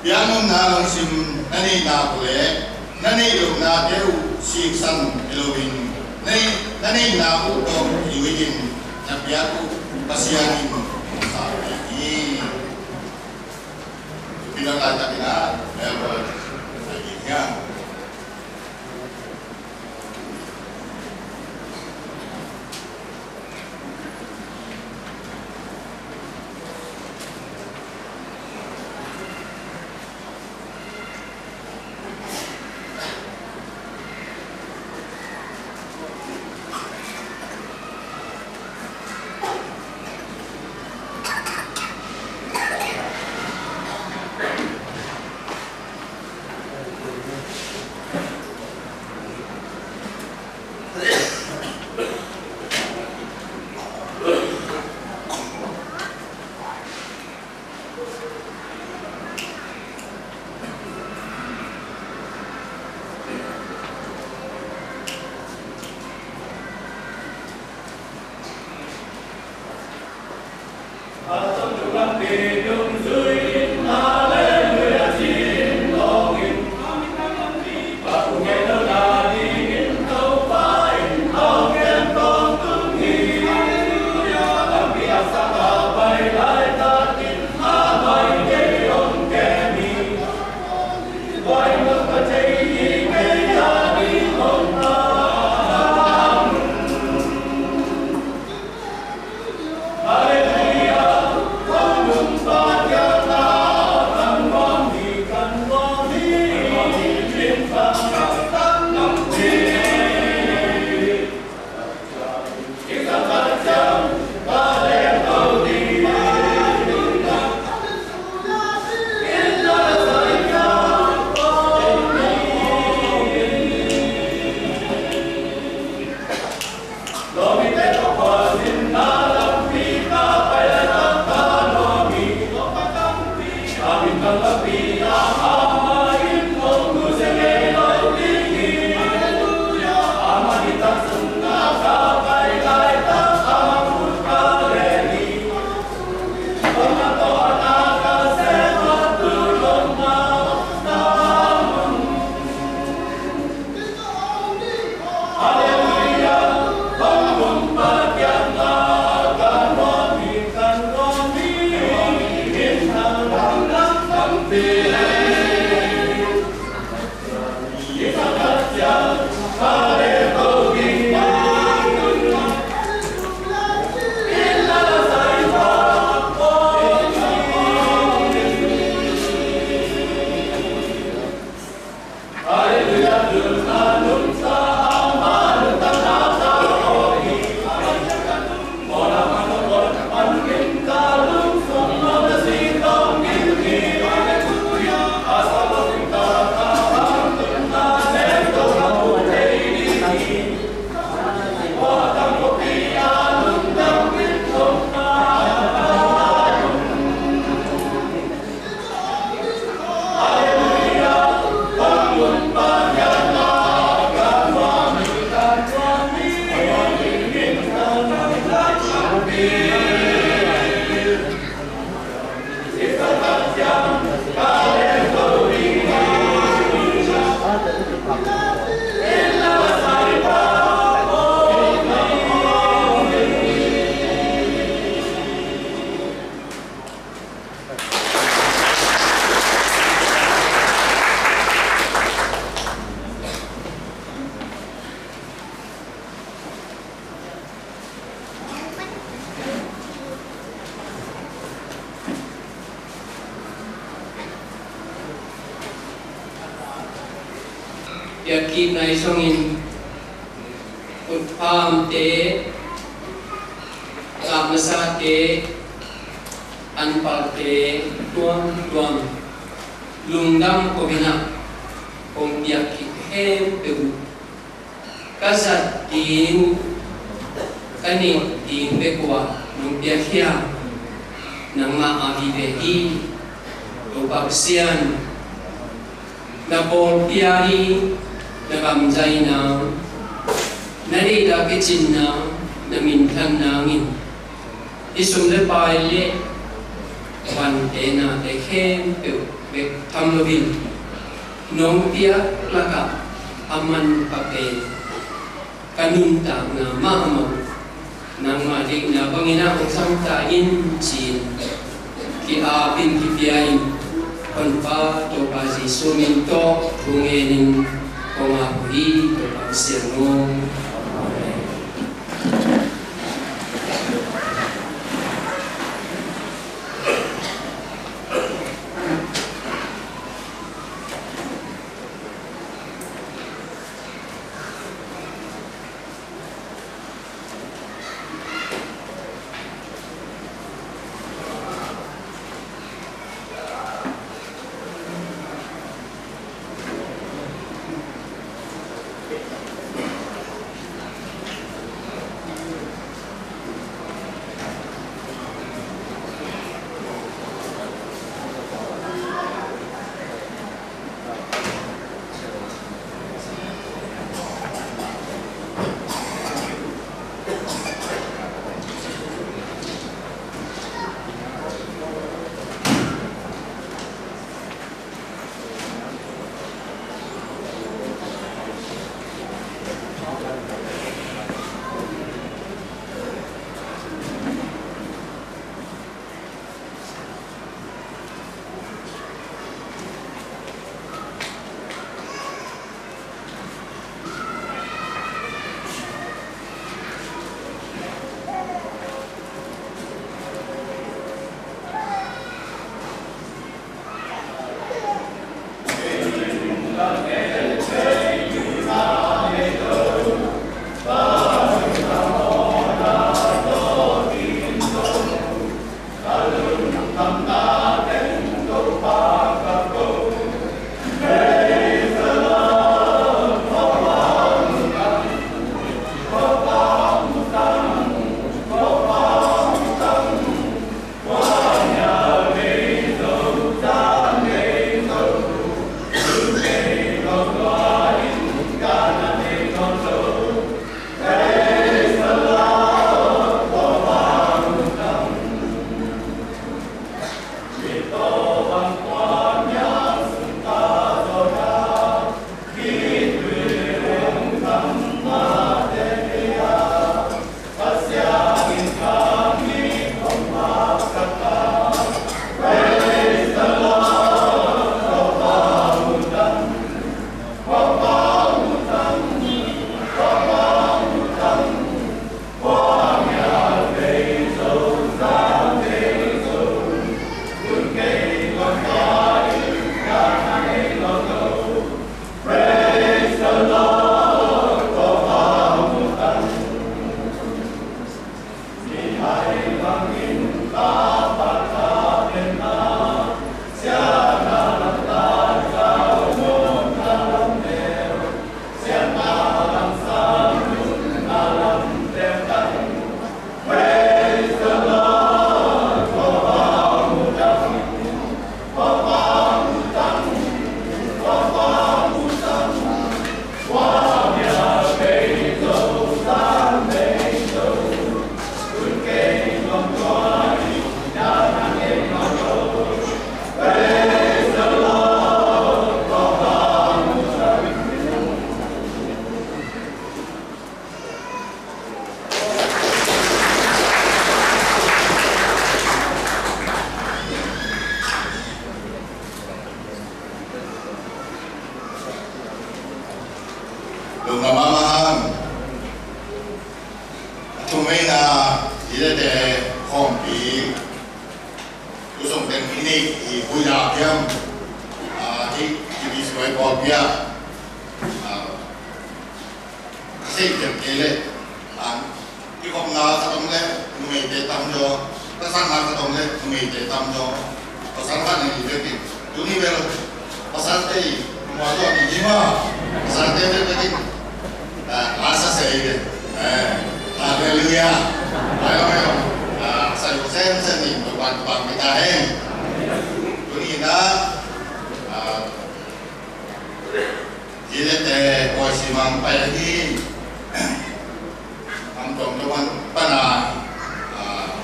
Bianum na long sim nani na kule nani lo na teu si san Elohim nani na u do iwin na biatu pasianin sa ini bilang kata kita level akhirnya Yakit na isongin utpam te kamasa te anpal te tuam lungdam ko bina kong yakit hem pegu kasat tin kani tin bekwa nung biakya nang maabibehi o pagsiyan na pong piyahi na kamzay na narida kitsin na mintan nangin isumle paile pan te na te khem pe be tham lo bin nong pia laka aman pa pe kanun ta na ma ma nang ma dik na bangina ong sam ta in chin ki a bin ki pia in kon pa to pa si sumin to bungenin ko ma hi to pa sirno.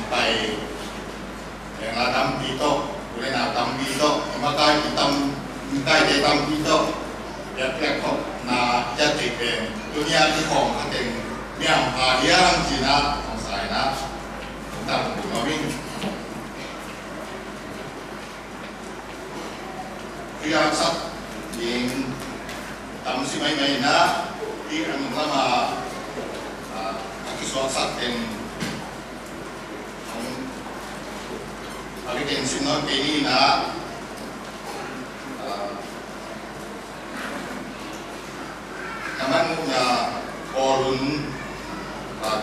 Pai yang adam itu để tâm kỹ tốt để đẹp học là giá trị về dunia di phòng các tỉnh miền Hà Giang chỉ là không sai là chúng ta cũng nói mình khi ăn sắp những tầm sĩ mấy ngày na khi ăn mừng mà cái số sắp đến cái tiền sinh nói cái gì na naman nga orun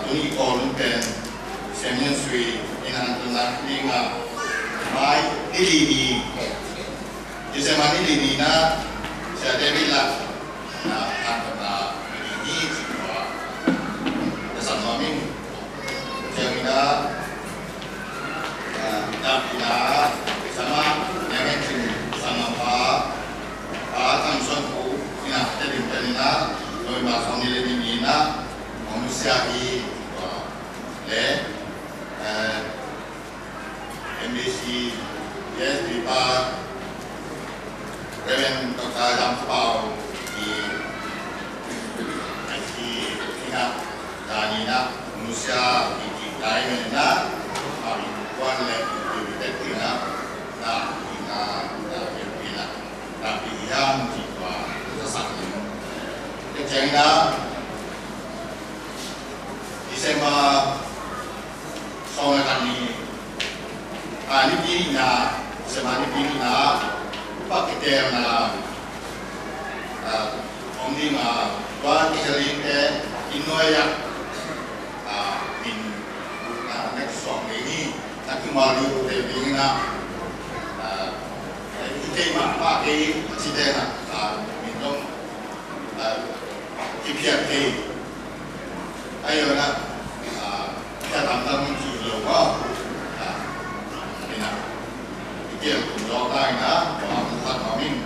tuni orun pen semyon sui inantunak ni nga mai nilini isema nilini na sa devila na na nilini sikwa sa mamin jamina tapina sama yang sama pa tanson ko ina tadin tanina Noi masuk nilai ini na manusia ini le MBC yes di par Reven Dr. Dampau di pihak tani na manusia di lain na kuan le di detik na tapi yang jiwa sesat cái chuyện đó đi xem sau này thành đi đi nhà xem đi đi nhà bắt cái tiền là ông đi mà qua cái gia đình cái in nuôi à mình là cái sòng này đi là cứ mà đi để đi na cái mà ba cái chi tiết là mình trong KPMG ayo na kita tentang jiwa ko ina ikian kunjau tay na buat kami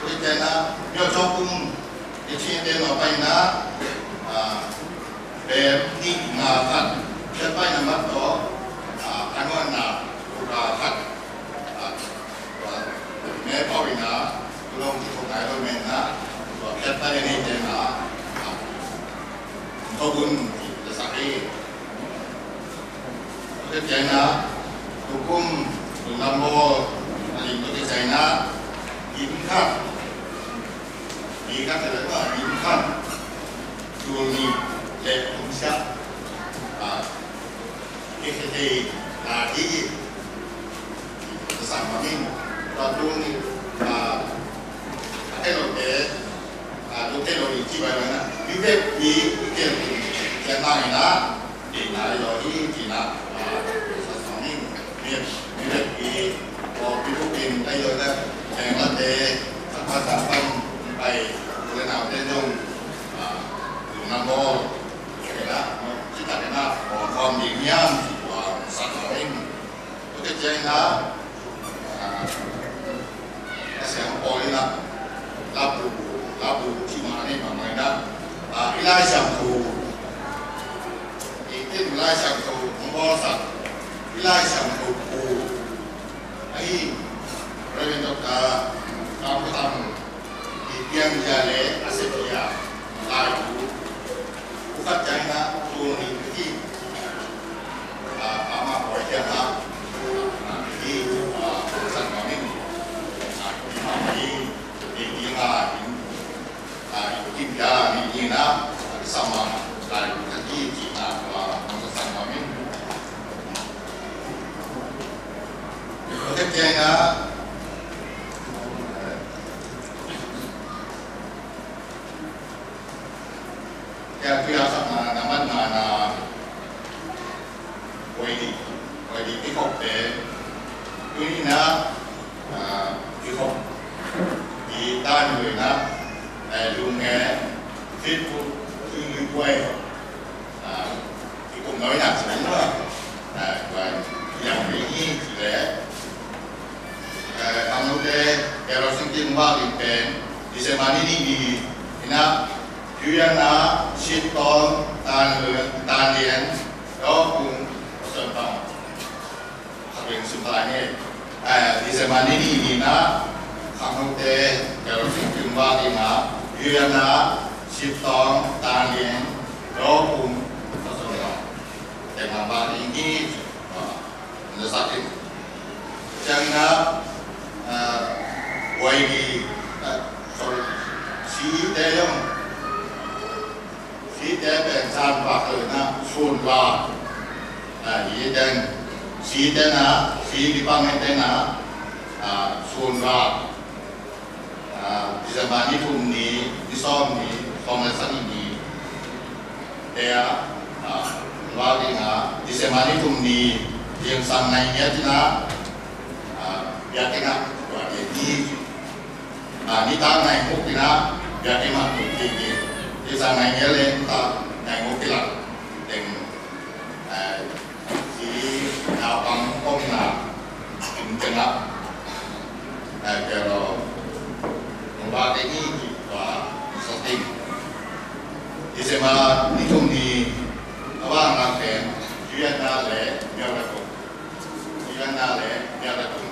kita na yo jopung ichi de no pai na be ni na kan siapa yang mat to anwan na uka hat me pawina tulong ko tayo men na siapa ini de na Tobun dasari, kita China, hukum nomor lima China, imkan adalah imkan, duni Indonesia, kita lagi bersama ini, duni, hotel ini gimana? Kita di yang lain lah, di Nairobi, di Sasani, kita di Filipina, Thailand, yang ada sampai by bulan April itu nombor kita kena form dimian Sasani, kita China, yang poinnya labu cuma ni mana ilai sangku itu ilai sangku membosan ilai sangku ai Reven Dr. Dampau yang jale asetia lalu bukan China turun ini ama poinnya di perusahaan kami di kita ini na sama lain lagi kita perusahaan kami Kenya ya biasa naman na pwede ikop ini na ikop di tanah na luôn nghe Facebook như quay thì cũng nói là sẵn đó và dòng cái gì thì lẽ ông nói cái rồi sinh tiên hoa liền bền thì sẽ mà đi na chuyện na shit con tan liền đó cũng sơn phòng học viện xung quanh này thì sẽ mà đi na khang hậu tê kéo sinh trường ba đi ngã yêu na ship tong tan liền đó cùng nó rồi đó để mà ba đi nghĩ nó sát đi chẳng na quay đi rồi xí tê không xí tê bên san bạc rồi na xuân ba ý tên xí tê na xí đi bằng tê na xuân ba di zaman ni thum ni di som ni phong la sang ni dia wa di nga di zaman ni thum ni yang sang nai ya ti na ya ti nga wa ni ni ta nai mo ti na ya ti ma tu ti ni di sang nai ya le ta nai mo ti la deng si na pang ong na ing na pero ba cái gì và sát tinh thì sẽ mà đi chung thì các bạn làm cái chuyên gia lẽ nhau là cùng chuyên gia lẽ nhau là cùng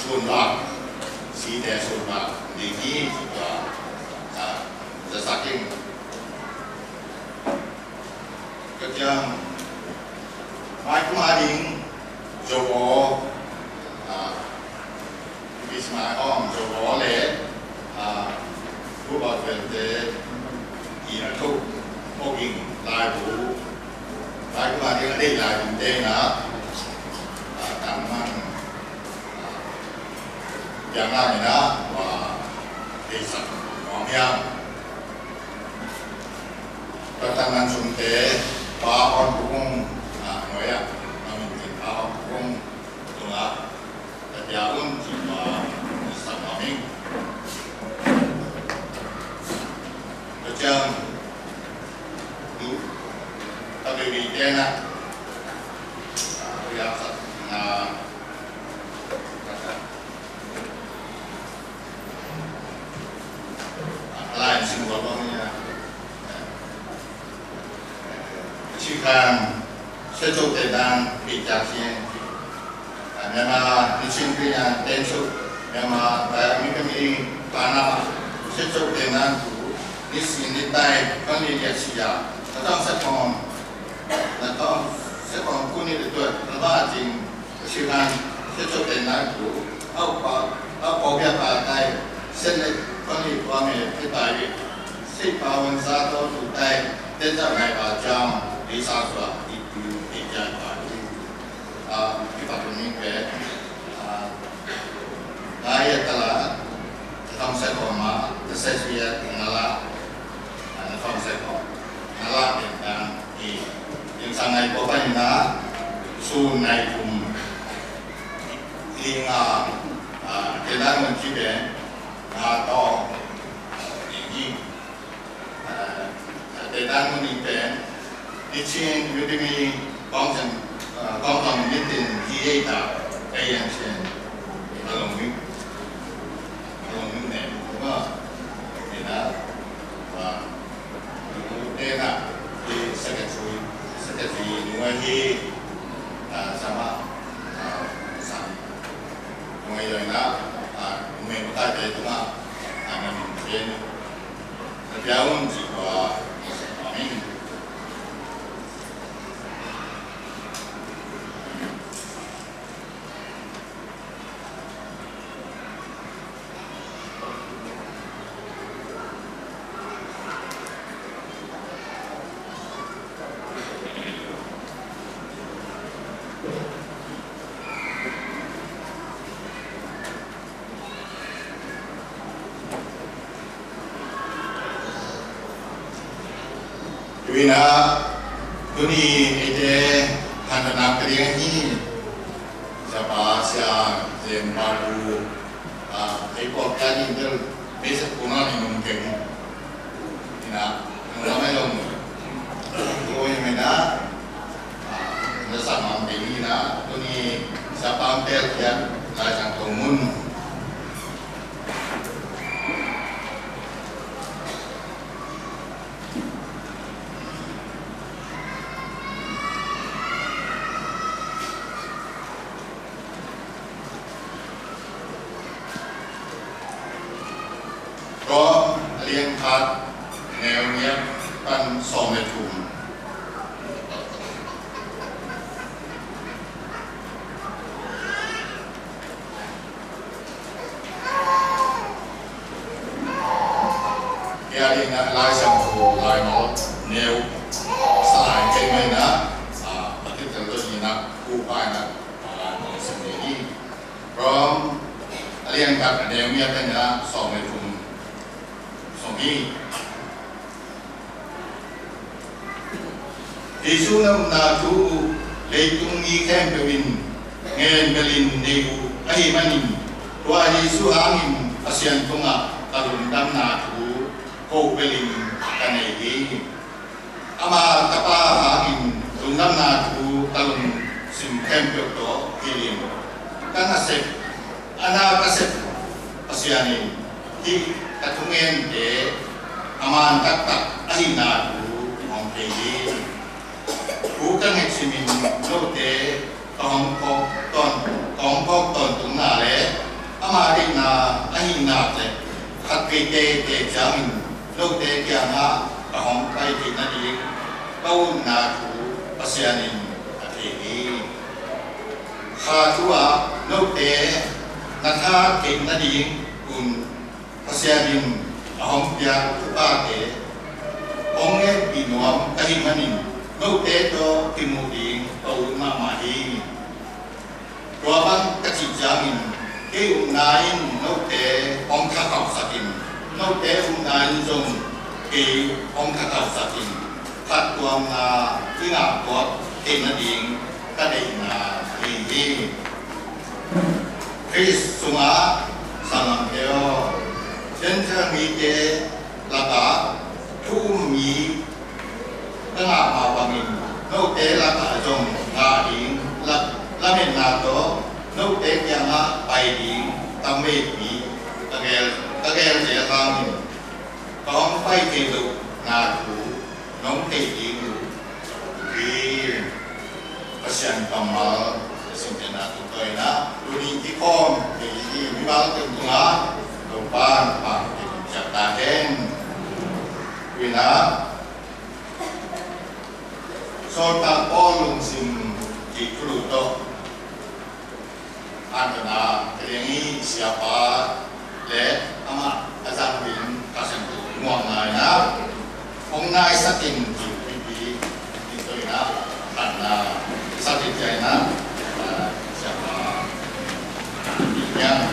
xuân bạc xí đề xuân bạc thì gì và sẽ sát tinh cái chương mai cũng ai đến cho bố Ismail om cho bố lẽผู้บริหารเตะอีนักทุกโมกิงลายหูลายก็มาที่ได้ลายเป็นเตะนะการมันอย่างนั้นนะว่าเด็กสัตว์ของยังก็ตั้งนั้นสมเตะปลาอ่อนกุ้งหน่วยมันเป็นปลาอ่อนกุ้งตัวละแต่ยาอุ่นที่ว่าสัตว์ของยังChang du tapi di China ya na lain semua orangnya Chikan sejuk tentang bijaknya memang di sini yang tensu memang kami tanah sejuk tentang di sini tay con đi địa chỉ nó trong sẽ còn cuốn đi được nó ba trình siêu năng sẽ cho tiền năng của áo bảo vệ bà tay sẽ lấy con đi qua mẹ cái bài đi sẽ bảo vấn sa to tụ tay đến giờ ngày bà trong đi sa xóa đi chơi bà đi cái bà mình về đây là trong sẽ còn mà sẽ suy là phong sẽ có là hiện đang thì những sáng ngày có phải là su này cùng liên cái đó mình chỉ để to những gì để đang mình để đi trên như thế này con thằng biết tiền gì ấy ta đây em sẽ lòng mình này đúng không thì đó và đây là di secretary ngoài sama ngoài rồi đó mình có thể đúng không mình trên giáo chỉ có mình vì là tôi đi để hành động cái gì như sẽ bảo sẽ làm bao nhiêu cái cuộc cái gì đó bây giờ cũng nói mình mungkin thì là nó mới làm tôi mình đã nó sắm mang cái gì là tôi đi sẽ bám theo cái là chẳng công mun Alian Pat Neonia Pan Sometum. Kaya na lasang ko ay mo neo sa ay kay na pati talo ina kuha na mga sandali from Alian Pat Neonia Pan Sometum Somi Isunam na tu leitung ni kempewin ngayon galin nebu ay manin tua Yesu hangin pasyan tunga karundam na tu ko beling kanai ama tapa hangin rundam na tu talun sim kempew to kilim kanasep ana kasep pasyanin di katungen de aman tak ay na tu ang kili bukan eksimin lote kongkok ton tung na le amari na ahin na le khat ke te jamin lote kya na kahong kai ti na di kau na tu pasyanin ategi kha tua lote na kha ke na di kun pasyanin ahong pya tu pa te onge pinuam kahimanin Note to timuding pauna mahi. Tuapan kacijangin ke unain note ong kakau sakin. Note unain zong ke ong kakau sakin. Kat tuam na ina kot ke nading kadai na hihi. Chris sunga sanam teo. Jenja mite laka tumi tengah mawangin, note laka jong ngading, lamen nato, note yang baiding, tamepi, kagel dia kami, kong pai kelu ngadu, nong kejing, kiri, pasien kamal, simpen natu toina, luni ikom, kiri, mibal tentunga, lupan, pak, jatahen, wina. Sota polung sim di Pluto antara kerengi siapa le ama azambin kasentu muangana ongnai satin di itu ina karena satin jaina siapa yang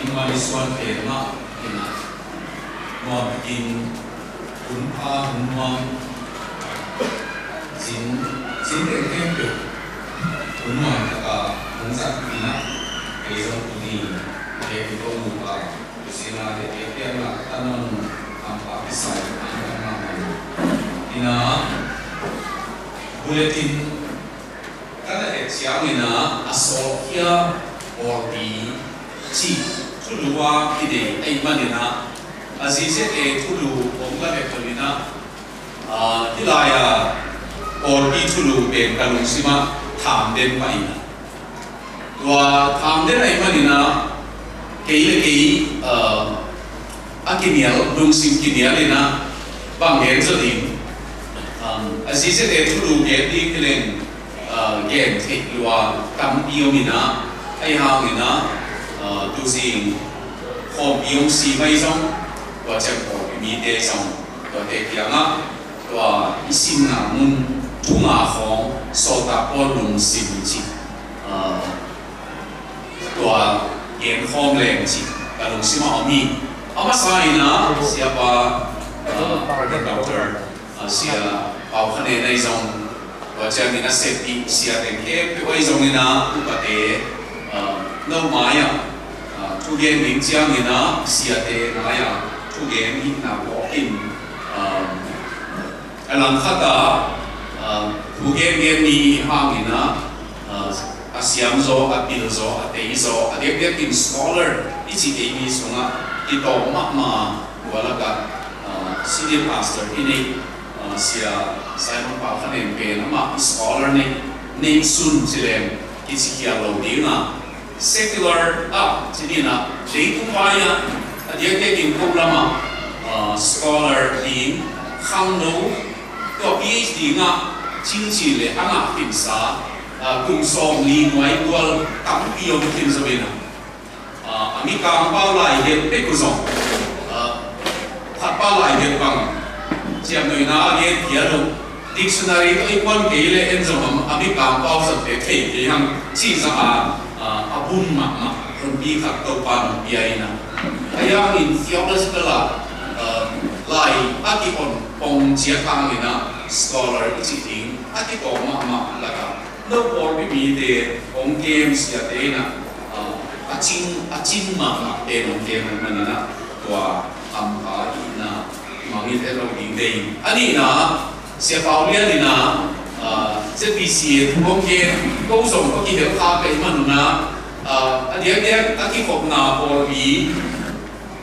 Inmaniswan Kena Kena Nuam Bikin Unpa Unwang Sin Teng Kempyo Unwang Taka Unsak Kina Kaisang Tuni Kepito Muka Kusina Kepia Na Tanang Ampa Pisay Kina Bulletin Kada Siang Ina Asokia Ordi Chi Tuluwa Kide Aymanina Azizet Tulu Omga Ekolina Hilaya Ordi Tulu Ben Kalungsima Tamden Paina Tua Tamden Aymanina Keile Kei Akinial Lungsim Kinialina Banghen Zodim Azizet Tulu Gedi Kilen Gen Tekluwa Tam Biomina Ayhangina tu sinh hộp yong si mai song và chắc hộp mi tê song và tê kia ngã và xin ngã mun thu ngã hong so ta bol lung sim chi và yên hong lên chi và lung sim ở mi ở mà sai na siapa doctor sia bảo khane này song và chắc mình đã xếp đi sia tên kia cái song này na và tê lâu mai à thu gen mình chiang như na xia tê mai à thu gen hít na bỏ in làm khát ta thu gen mi hang như na asiam zo apil zo atei zo adek dek in scholar ichi tei mi sunga ito ma wala ka senior pastor ini sia Simon pa khanen pe na ma scholar ne sun silem ichi kia lo di na secular jadi na jadi upaya dia taking program scholar di khang no to PhD nga chính trị le anga pinsa cùng song li ngoài qual tam pion tin sabena ami kam bao lại hiện pe ku song thap bao lại hiện bằng chiam noi na ge kia do dictionary to ikon ke le en zom ami kam bao sa te thei ke hang chi sa abun ma kon bi khak to pan bi aina ayang in theological lai akipon pong chia khang ina scholar chi ting akipon ma la ka no por bi de ong games ya de na achin ma de no game manina tua ampa ina mangin ero ding dei ani na se paulia ni na ZBC ong game ko song ko ki de kha pe manuna dia aki khop na por bi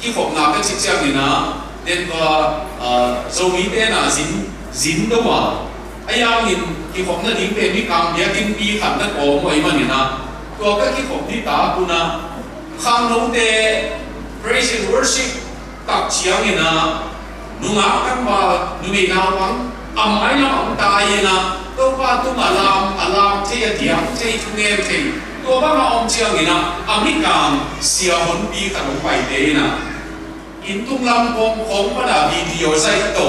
ki khop na ka chik chang ni na den ko zomi te na zin do wa ayang in ki khop na ding pe mi kam dia kin pi khat na ko moi man ni na to ka ki khop ni ta kuna khang no te praise and worship tak chiang ni na nunga kan ba numi na wang amai na am tai na to pa tu alam te ya diam te tu ngem teตัวบ้าองเชียงนี่นะอเมริกันเสียคนปีขนมไปเดนะอินทุกลำของประดาวิดีโอใส่โต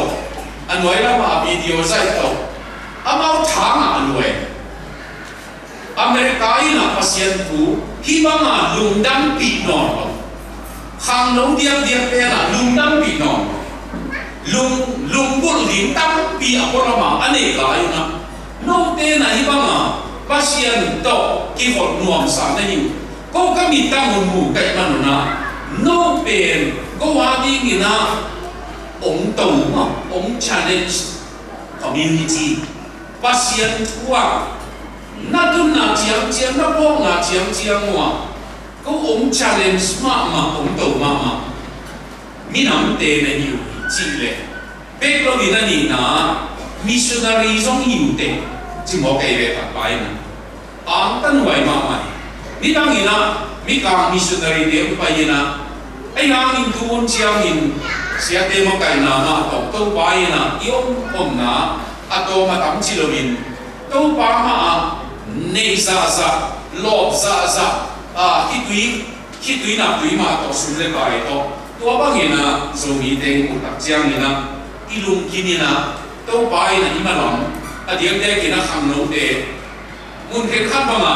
อันไว้แล้วมาวิดีโอใส่โตอามาทางอันไว้อเมริกาอีน่ะพัศยันผู้ที่บ้างลุงดังปีนอนข้างน้องเดียบเป็นน่ะลุงดังปีนอนลุงบุญลิงดังปีอัปรมาอันนี้ก็อยู่นะน้องเต้น่ะที่บ้างpasien to ki hot nuam sa na yu ko kami tangun mu kai manuna no pen ko wa ding ina ong to ma ong challenge community pasien tua na dun na chiang na bo na chiang wa ko ong challenge ma ong to ma minam te na yu chi le pe lo ni na missionary zong yu te chỉ một cái về phát bài này, anh tân hoài mà mày, mi đang nhìn na, mi càng missionary điểm bài na, ai đang nhìn tuôn chiang nhìn, sẽ đem một cái nào mà đọc câu bài na, yêu ông na, ato mà tắm chỉ lo min, câu bài mà nei za lop za, khi túy na túy mà đọc xuống lên bài đó, tua bằng nhìn na, rồi mi đem một đặc chiang nhìn na, ilung kini na, câu bài na ima lòng adiam de kina kham no de mun khen khan ba ma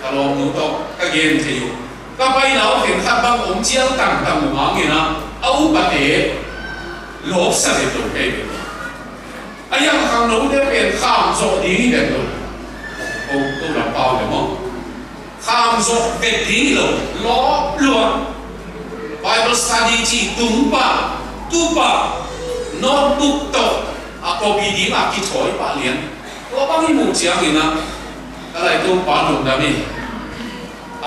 kalom no to ka gen the yu các bay nào hiện khát băng ống chiếu tặng tặng một món gì nào ấu bát để lốp sẽ để tụi cái anh em hàng nấu để biển khám rồi đi để tụi tôi làm bao được không khám rồi về đi rồi ló luôn Bible study chỉ đúng ba tu ba nó tu tổ có bị đi mà cái thổi ba liền có bao nhiêu mục chiang gì nào cái này tôi bán được đã đi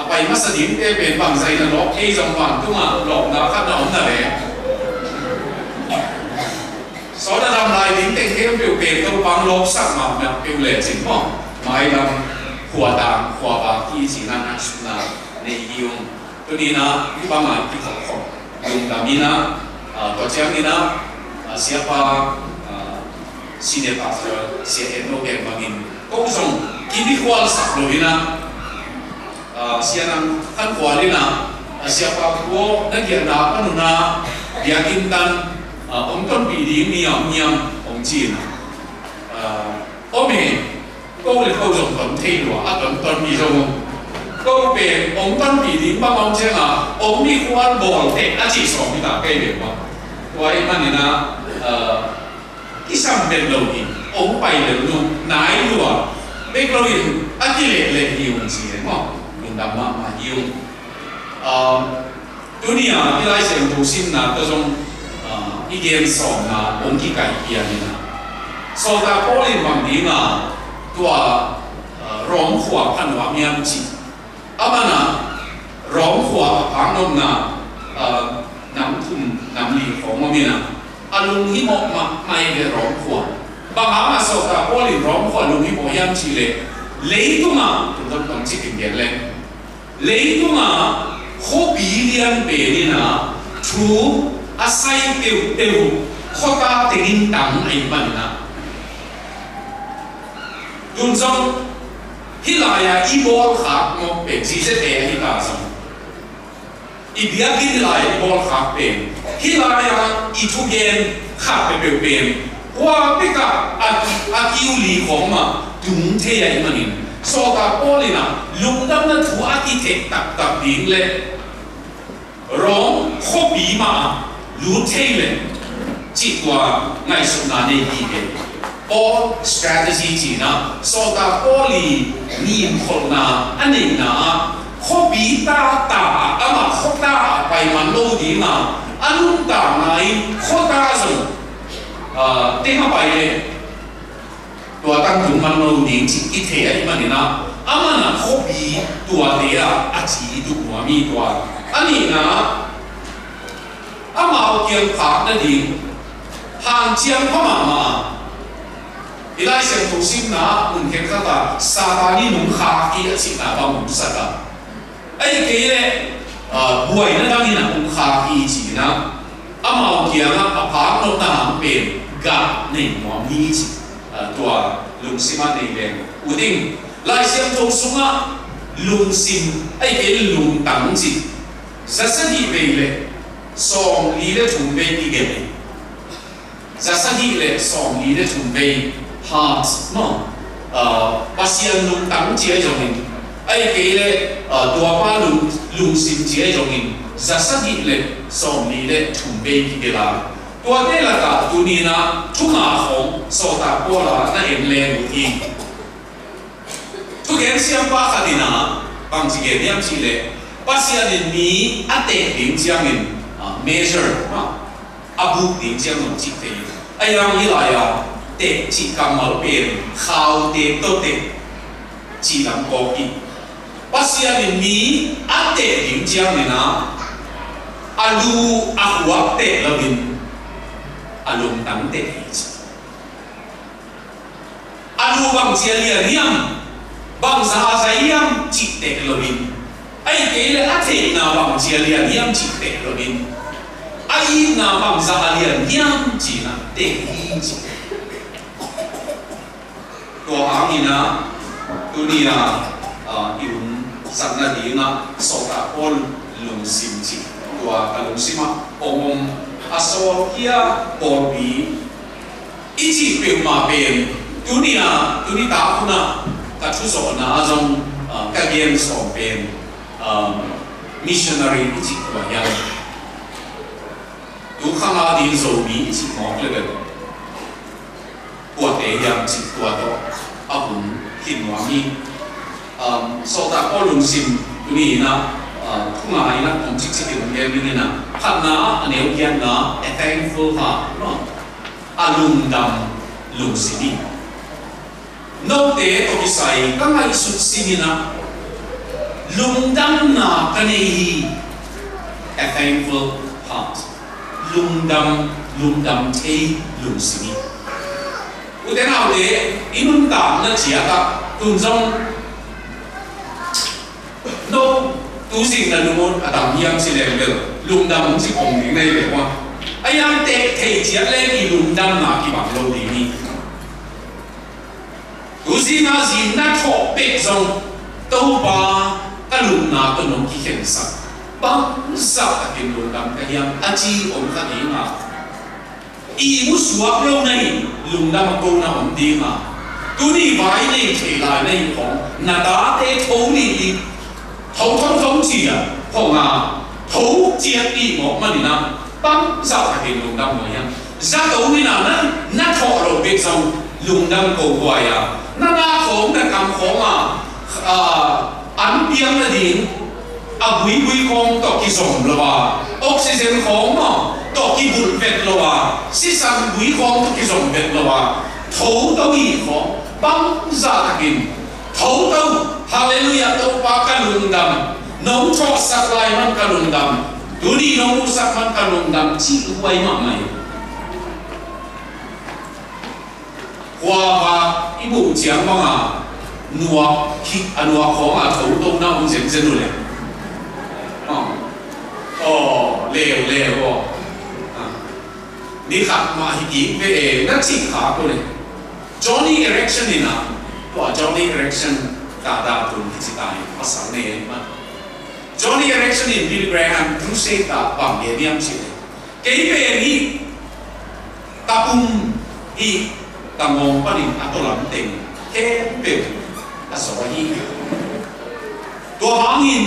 bay mất điểm cái bên bằng dây là nó cây dòng vàng cứ mà lọp nó khác nó là đấy sau đó làm lại điểm tình thêm biểu hiện tôi bằng lọp sắc mà biểu lệ chính không mai làm hòa đàm hòa bạc khi chỉ là này dùng tôi đi na đi bằng lại cái khẩu khẩu dùng đàm đi na có chém đi na siapa senior pastor CNO yang bangin kau song kini kual sak lo ina sianang kan kualina siapa ko nagian na kanuna yakin tan ton biding niam ong chin ome kau le kau song ton thei lo ton bi song kau be ton biding ba mong che nga mi kual bol te a chi song mi ta kai be ba wai manina isang ben lo ni ông bay lên luôn nái luôn bây giờ anh chỉ lệ nhiều gì đấy mà mình đảm bảo mà nhiều dunia cái lai xem tu sinh là cái trong ý kiến sòng là ông chỉ cải biến nè sau đó có lên bằng đi mà tua rong hoa pan hoa miam chi ama na rong hoa phang nôm na nắm thum nắm lìของมันนะalung hi mo mai về rong hoa bằng áo mà sau đó có liền rong hoa lung hi mo yam chi lệ lấy tu mà chúng ta chỉ kinh nghiệm lên lấy tu mà khó bị liên bề đi na chú asai tiêu khó ta tình tặng này mình na dùng trong hi lại à bol khác một bề chỉ sẽ để hi ta xong bia hi lại bol khác bề hi lại à thu gen khác bề bề qua biết cả kiu lìของmà đúng thế vậy mà nhìn so ta có liền à lúc đó nó thủ architect tập điểm lên rong khó bị mà lú thế lên chỉ qua ngày xuân là này gì đấy all strategy chỉ na so ta có liền niệm khôn na anh ấy na khó bị ta ama khó ta phải mà lâu điểm na anh ta này khó ta rồi tiếng apa ini tua tang tu mana uding cik kita ini mana na amana hobi tua dia aci itu kami tua ani na amau kian pak nadi hang ciam pamama ilai siang tu sim na mungkin kata sarani nung khaki aci na bang musada ai kaya buai na kami na nung khaki ci na amau kian apa no na hampir gak nih mau misi tua lung sima nih ben uding lai siam thong sunga lung sim ai cái lung tang ji zasadi vele song li le thung ve ki ge zasadi le song li le thung ve heart no pasian lung tang ji ai jong ai cái le tua pa lung sim ji ai jong zasadi le song li le thung ve ki ge la tua đây là cả tu ni na thu ngà hồng so ta qua là na em lên một gì thu kiến xem ba cái gì na bằng chỉ cái niệm chỉ lệ bác sĩ anh ni anh để điểm chiang mình measure mà abu điểm chiang mình chỉ thế ai yang như lại à để chỉ cầm mở biển khao để tốt để chỉ làm cố kỹ bác sĩ anh ni anh để điểm chiang mình na alu ahuap để là mình alung tang te alu bang sia lia niam bang sa zaiam chi te lovin ai ke le athe na bang sia lia niam chi te lovin ai na bang sa lia niam chi na te hi chi to angina dunia iun sakna dinga sota pol lung sim chi to alung sima omom asal kia borbi isi pema pen dunia tak na katu so na azong kagian so pen missionary chỉ của nhau tú khang a đi rồi mỹ chỉ ngọc lên của thế yang chỉ của đó à cũng hiện hóa mi sau đó có lùng sim tụi na không ai na cũng chỉ cái điều này na phát na nếu kian na thankful ha nó lùng đam lùng sim nô tế tôi sai các ngài xuất sim na lùng đam na cái này thankful heart lùng đam thế lùng sim u thế nào để inun tạm nó chỉ là tuần trong nô tu sinh là đúng adam yang si lên được lùng đam chỉ cùng những này để qua ai yang tệ thể chỉ lên thì lùng đam là cái bằng lâu đi tu sinh là gì nát thọ bế trong đâu ba cái lùng nào tôi nói cái hiện sắc bằng sao cái lùng đam cái yang aji ông cái gì mà ý muốn suy lâu này lùng đam câu nào ông đi mà tu đi vài này thì lại này không nà đá thế thấu đi thấu thông thông gì à không à thấu chia đi một mà đi nào bằng sao cái lùng đam vậy ra đâu đi nào nó thọ rồi biết xong lùng đam cầu hoài à nó đã khổ nó cầm khổ mà ăn biếng là gì quý con tọt cái sòng rồi bà oxygen khổ mà tọt cái bụi vẹt rồi bà xí xăng quý con tọt cái sòng vẹt rồi bà thấu đâu gì khổ bằng ra cái thấu đâu hallelujah đâu ba cái lùng đam nấu cho sắc lại man cái lùng đam tu đi nấu sắc man cái lùng đam chỉ quay mà mày qua và ibu chiang mong à nua khi nua khó mà thấu đâu nào cũng dễ rồi nè lều đi khắp mà hiki về nó chỉ khá thôi Johnny Erection này nào của Johnny Erection cả đa tuần thì tại phát sáng này mà Johnny Erection in Billy Graham crusade ta bằng nghề niệm gì cái về đi ta bung đi ta mong bắt định ta làm tình thế về ta sợ gì tua hàng in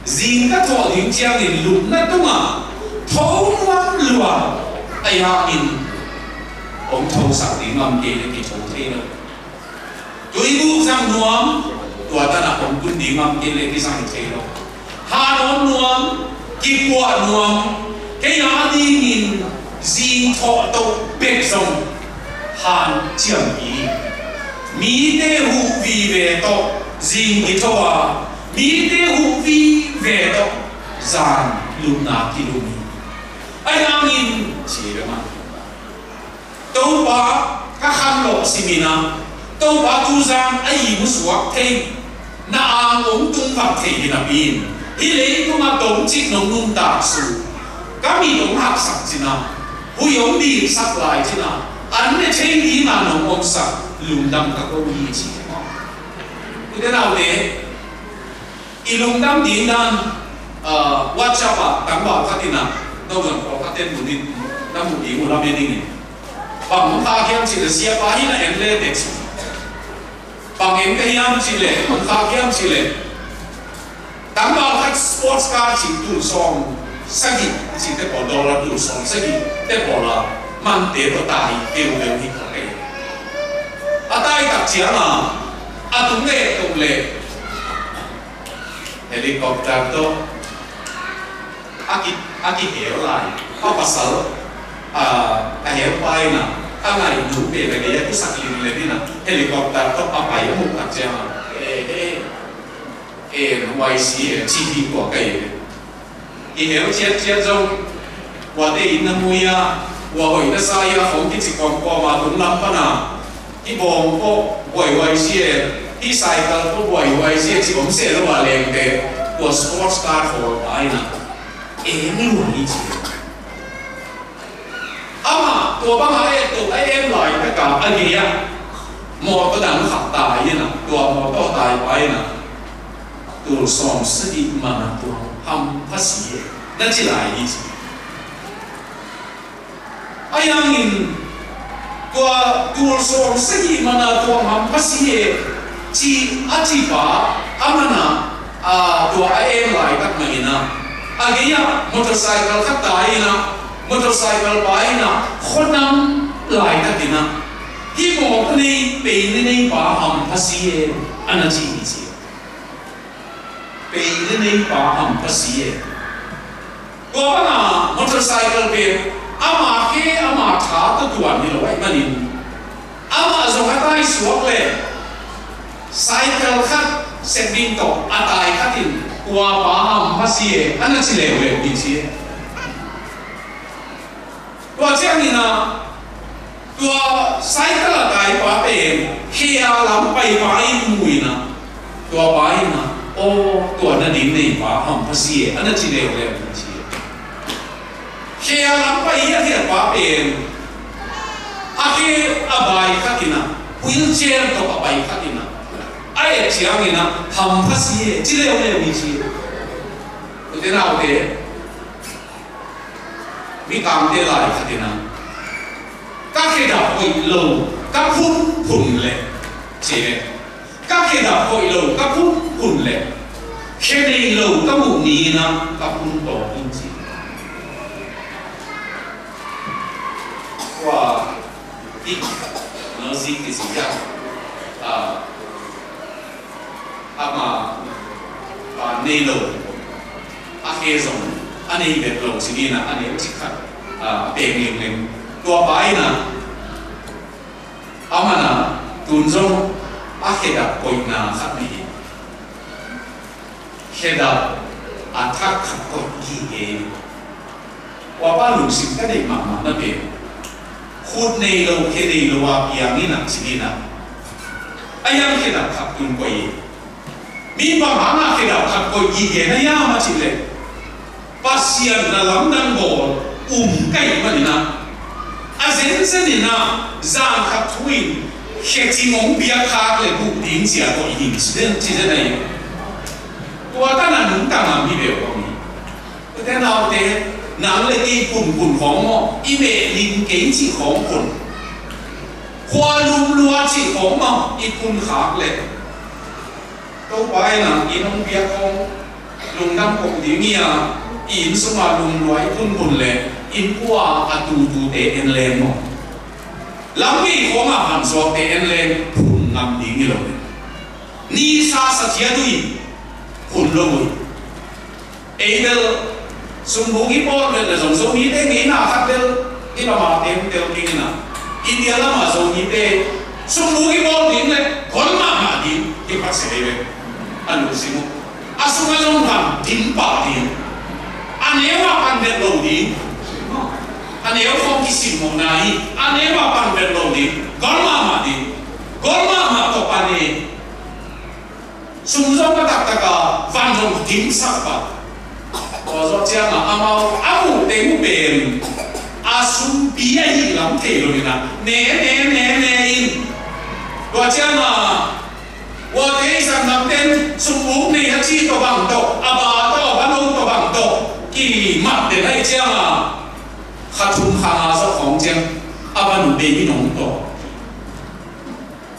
riêng các thọ những chiang in lục nát đúng à thấu ngoan lùa ai hàng in ông thấu sạc đi ngầm kê để thấu thế nữa tụi bu sang nuông tua ta là ông quân đi ngầm kê để sang thế đâu hà nón nuông kí qua nuông cái nhà đi in riêng thọ đâu biết xong hàn chiang ý mỹ tế hụ vì về to riêng cái thọ à mỹ tế hụ vì về to giàn lùm nà kí lùm ai đang in chỉ được mà đâu ba các khăn lộ xì mì na đâu ba tu giang ai muốn suốt thêm na ông tung phật thể na pin thì lấy cũng mà tổng chức nông nông đa số các mi nông học sắc chứ nào hu yong đi sắc lại chứ nào anh ấy chơi đi mà nông ông sắc lùm đâm các câu gì chứ thế nào để lùm đâm đi nan WhatsApp à tặng bảo các tin nào đâu gần có các tên một tin năm một ý một năm bên này bằng pha kiam chỉ là xia phá hi là em lên để bằng em cái hiam chỉ lệ bằng pha kiam chỉ lệ tặng bảo các sports car chỉ đủ song sang gì chỉ để bỏ đồ là đủ song sang gì để bỏ là mang tiền ở tại tiêu đều như thế à tại đặc chiang à đúng lệ helicopter đó aki hiểu lại có bà sở hiểu bay nè các ngày đủ về là cái sạc liền lên đi nè helicopter đó bà bảy một đặc chiang ngoài xí chi phí của cái hiểu chết trong và đây năm mươi và hồi nó sai không cái chỉ còn qua mà đúng lắm đó nè cái bồn có quay xí cái sai cái có quay xí chỉ cũng sẽ là liền để của sports car for ai nè luôn ý chí màตัวบางอะไรตัวไอหน่อยก็กับอันนี้หมดก็ดังขับตายนะตัวหมดก็ตายไปนะตัวสองสติมันตัวทำภาษีนั่นจะไหนอีกไอ้ยังอินตัวสองสติมันตัวทำภาษีจีอาจีบ้าอามันนะ tua em lại các mày na agia motorcycle khát tai na motorcycle bai na khôn năm lại các cái na hi một này bị này bà hầm phát xì anh là gì gì bị này bà hầm phát xì tua na motorcycle bị ama ke ama thả tu tuan ni loi manin ama zo katai suak le cycle khat setting to atai khatin tua ba ham phasie ana chile le ni chi tua chiang ni na tua cycle atai pa pe khia lam pai pai mui na tua pai na o tua na din nei ba ham phasie ana chile le ni chi khi làm vậy thì quá bền, khi abai khác kina, wheelchair có abai khác kina, ai chiang kina, ham phát gì, chỉ là ông này gì, thế nào thế, mi काम thế lại khác kina, các khi đạp hội lâu, các phun lệ, chỉ lệ, các khi đạp hội lâu, các phun lệ, khi đi lâu các mục ni na, các phun tổ in chỉ qua đi nó gì cái gì vậy mà này lâu khi rồi anh ấy biết lâu xin đi na anh ấy chỉ khát tiền liền tua bài na mà na tuần rồi khi đã coi na khát gì khi đã thắc khát coi gì qua ba lúc xin cái này mà nó biết khôn này lâu khi này lâu yang ni nak sini nak ayam khi nak khap kun koi mi ba mana khi nak khap koi ye na ya ma chile pasian dalam dan bol kai ma ni na azen se ni na zang khap thuin khi chi mong bia khak le bu ding sia ko yin sten chi de nei tua ta na nung ta ma mi be ko mi te nào te nắng lên đi phun khóng mò, ý mẹ linh kính chỉ khóng phun, khoa lùm lúa chỉ khóng mò, ý phun khác lệ, đâu phải là ý nông bia không, lùm năm cục tiếng nghe, ý số mà lùm lúa ý phun lệ, ý qua tu để en lên mò, lắm cái khóng mà hàn xóa để en lên phun ngắm tiếng nghe rồi, ni sa sa chia đuôi, phun rồi, ấy đâu sung bung import le zong zong ni te ni na khat del ni ba ma tem tel king na India la ma zong ni te sung bung import din le kon ma din ki pa se le anu simu asung zong ham din pa din anewa pan de lo din anewa phong ki sim mo nai anewa pan de lo din kon ma din kon ma to pa ni sung zong ka tak ka van zong din sak pa có do chăng là amau amu tiếng bền asum bia hi lắm thế rồi nè nè in có chăng là wo thế sang năm tên sum bún này nó chi to bằng to aba to ban ông to bằng to kỳ mặt để đây chăng là khát thum khang doของchăng aba nu baby nong to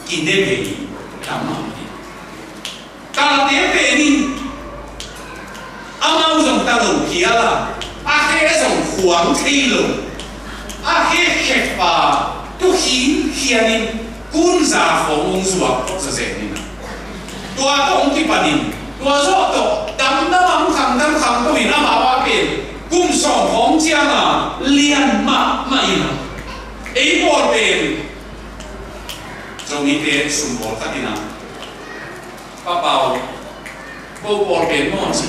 kỳ đêm về làm mà ta tiếng về đi amau zong ta lo kia la khe zong huang thi lo khe khet pa tu hin hianin kun za phong zuak za ze ni na tua tong ki panin tua zo to dam kham to in ama wa pe kum song phong chia na lian ma ina ei por pe zong ni te sum por ta dina pa pao po por pe mo chi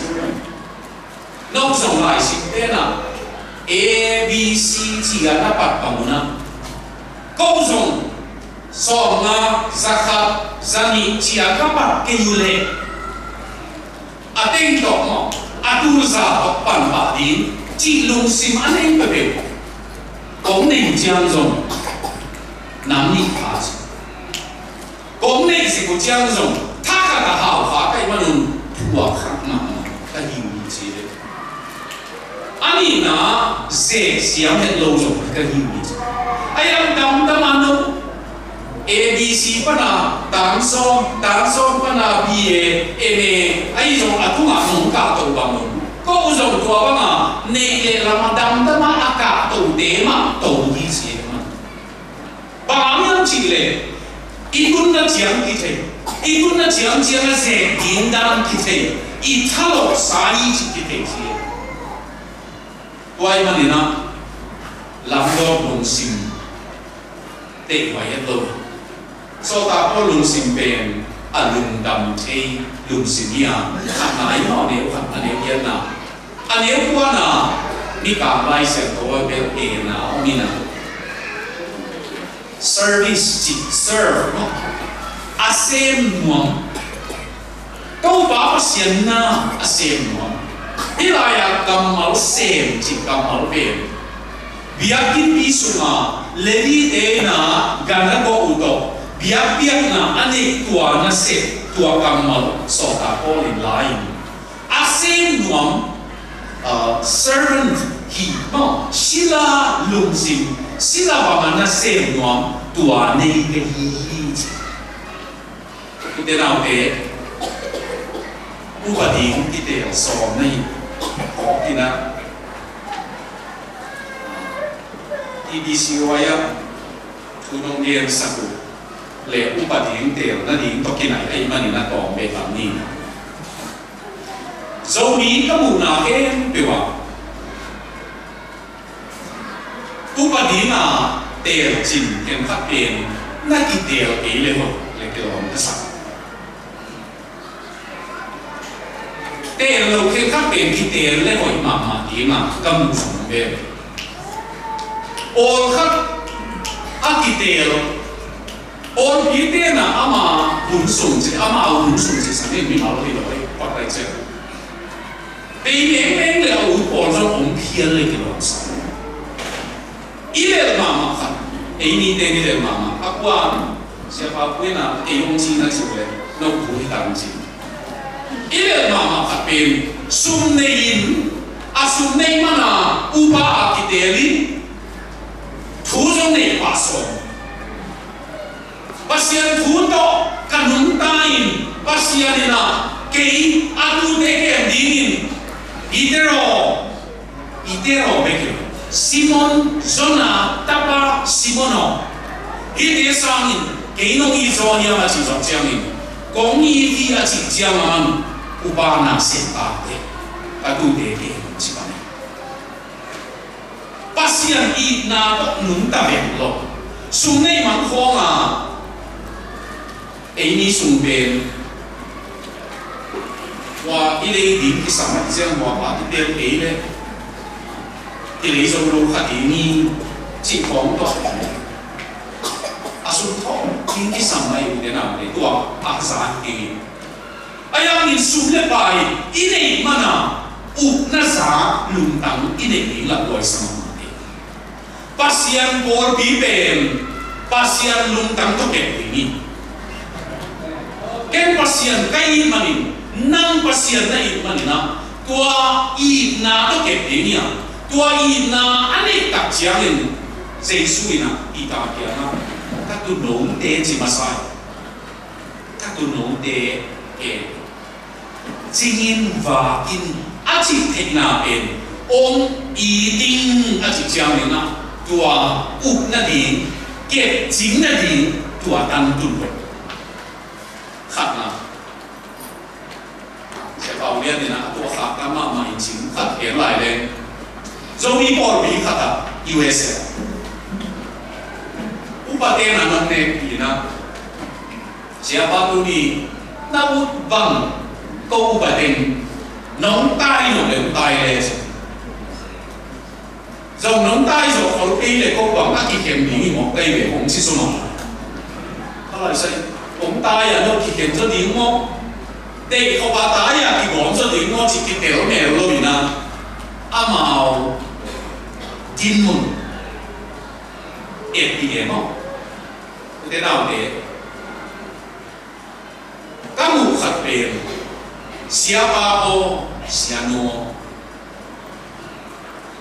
nông dòng lại xin tên là A B C chỉ là nó bật bằng nó câu dùng song na zakat zani chỉ là các bạn cái du lệ tên đó mà tu giả học bản bản đi chỉ lùng sim anh em phải biết công này giang dùng nắm đi phá công này sẽ có giang dùng thà cả hảo phá cái mà lùng thua khác mà cái gì gì đấy anh na dễ xiêm hết lâu rồi cái gì vậy? Ai làm đam đam ăn đâu? ABC pana tang som pana BA MA ai jong atunga nong ka to bangun ko jong tua banga nei le ramadam tama aka to de ma to hi si ma bang yang chi le ikun na chiang ki thei ikun na chiang chiang se ding dang ki thei I thalo sai chi ki thei si wai manina lamdo lung sim te wai to so ta po lung sim pen a lung dam thei lung sim ya nai no ne khat ane ya na ane kwa na mi ka lai se to be e na o mi na service chi serve no asem no to ba pa sian na asem no ilaya kamal sem chi kamal be biakin bi sunga levi de na gana ko uto biak biak na ane tua na se tua kamal so ta ko in line asem no servant hi no sila lungsim sila ba na sem no tua nei ke hi te nào thế u và tiếng cái để sò này có cái nào TBC vậy á thu nông điền sạc lệ u và tiếng để nó tiếng to cái này ai mà nó tỏng về làm gì dấu bí các mù nào cái biểu à u và tiếng à để chỉnh cái phát triển nó cái để cái lệ hội lệ cái lòng cái sạc tiền lâu khi các bên thì tiền lấy hội mà tí mà cầm dùng về ôn khắc cái tiền ôn cái tiền là ama hùn sùng chứ ama hùn sùng chứ sáng mình bảo đi rồi bắt lại chứ vì mình là ôn ôn trong ôn thiên lấy cái lòng sao ý là mà khắc ấy ní tiền đi mà các quan sẽ bảo quên là cái ông chi nó chịu đấy nó cũng tạm chịu ile mama kapin sumnein asumnei mana upa akiteli thuzong nei paso pasian thuto kanung tain pasianina kei atu deke dingin itero beke Simon zona tapa simono ite sangin kei no izonia ma chi zong chiangin kong yi vi a chi chiang upana sempa te atu de ke chipane pasian I na ko nung ta be lo sunei mang khonga ei ni sung ben wa ile din ki sama chiang wa ba ti de ei le ti le zo lo kha ti ni chi khong to asun tho din ki sama yu de na le tua a sa ki ayang in sumle pai ine mana na sa lung tang ine ni la loi sama mate pasian bor bi ben pasian lung tang to ke ni ken pasian kai mani nang pasian na I mani na tua I na to ke ni ya tua I na ane tak chiang Jesus ina ita kia na ta tu no te chi masai ta tu no te ke chính và in a chỉ thích na bên ôm ý định a chỉ chiang nên na tua u na đi kết chính na đi tua tăng tu khác na sẽ bảo liên nên na tua khác ta mà chính khác hiện lại lên giống như bỏ bị khác à USA u ba tên là nông nè gì na sẽ bao tu đi na u bằng câu bài tình nóng tay rồi đều tay lên dòng nóng tay rồi có lúc đi để câu bằng các kỳ kiểm lý một cây về không chỉ số một đó là sao ống tay à nó kỳ kiểm cho tiếng không để không bà tay à thì gọn cho tiếng nó chỉ cái kéo nèo rồi nè màu tin mừng ép đi em không thế nào để các mù khát bền siapa o siano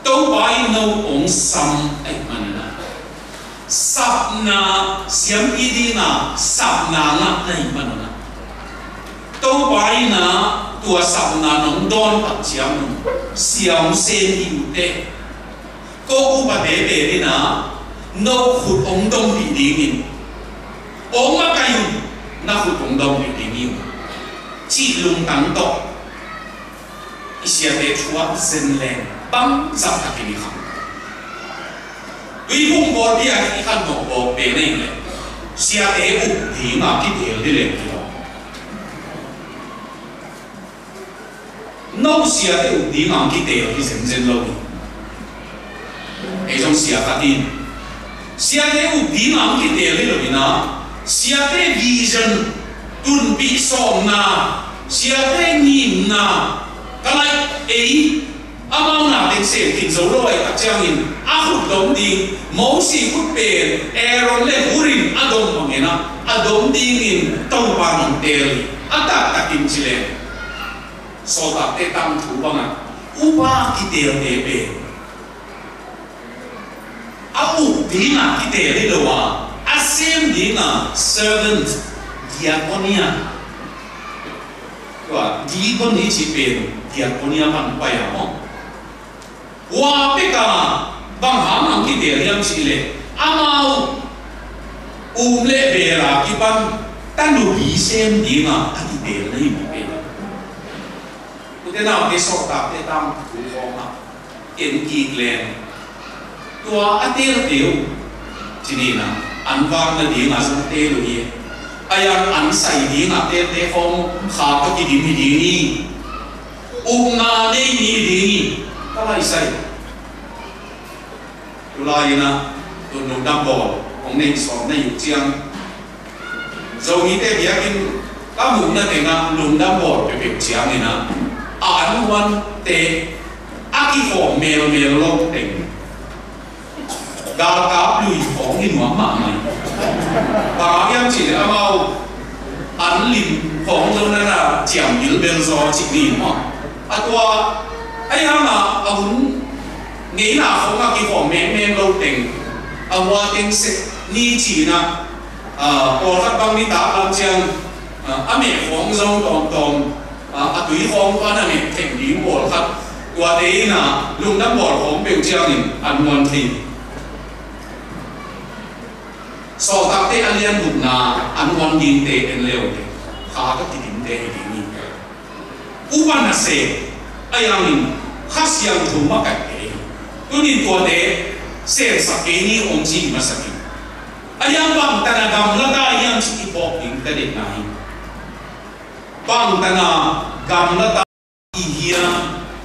tau bai no ong sam ai manana sapna siam idina sapna nga nei manana to bai na tua sapna nong don tak chiam siam se iute ko ba be na no khut ong dong bi dingin ong ma kayun na khut ong dong bi dingin chi lung tang to isia te chua zen len bang za ta ki kham vì vùng bò đi à khi khăn một bò bể này này xe té ủng thì mà cái điều đi lên cái đó nấu xe té ủng thì mà cái điều đi xem xem lâu ấy trong xe phát tin xe té ủng thì mà cái điều đi lâu na xe té vision tuân bị sòng na xe té nhìn na cái này ấy amau na den se tin zo lo ai tak chang in a khut dom ding mo si khut pen eron le hurin a dom mangena a dom ding in tong pa nong tel a ta takin chile so ta te tam thu banga upa ki tel te pe a u dina ki tel le lo a sem dina servant diaconia wa diakoni chi pen diaconia man pa ya mo wa peka bang ham ang kite riam chile amau le bera ki ban tanu bi sem dinga akite nei mi pe utena ke sok ta te tam ku ma en ki glen tua atel teu chinina anwang na dinga sa te lu ye ayang an sai dinga te te phong kha to ki dim hi ni na nei ni dingi kalai sai tulai na tu nung dam bol ong nei som nei yu chiang zo ni te biakin ka mu na te nga nung dam bol pe pe chiang ni na an wan te aki fo mel long teng ga ka lui phong ni ma ma mai ba yang chi a mau an lim phong lo na ra chiang yil bel zo chi ni ma atwa ai hama ahun nghĩ là không có cái vỏ mềm lâu tình qua tiếng sẽ ni chỉ na có các bang đi đá làm chiang mẹ phong dâu tòng túi phong qua là mẹ thành đi bỏ khắp qua đấy là lùng đắp bỏ phong biểu chiang thì ăn ngon thì sau tác thế anh liên hụt na ăn ngon nhìn tệ anh leo thì khá các cái điểm tệ thì nhìn u ban là sẽ ai ăn khá xiang thủ mắc cái tu ni tua de sen sakini onji masaki ayam bang tanagam lada ayam chi ipok ing tade nai bang tana gam lada ihia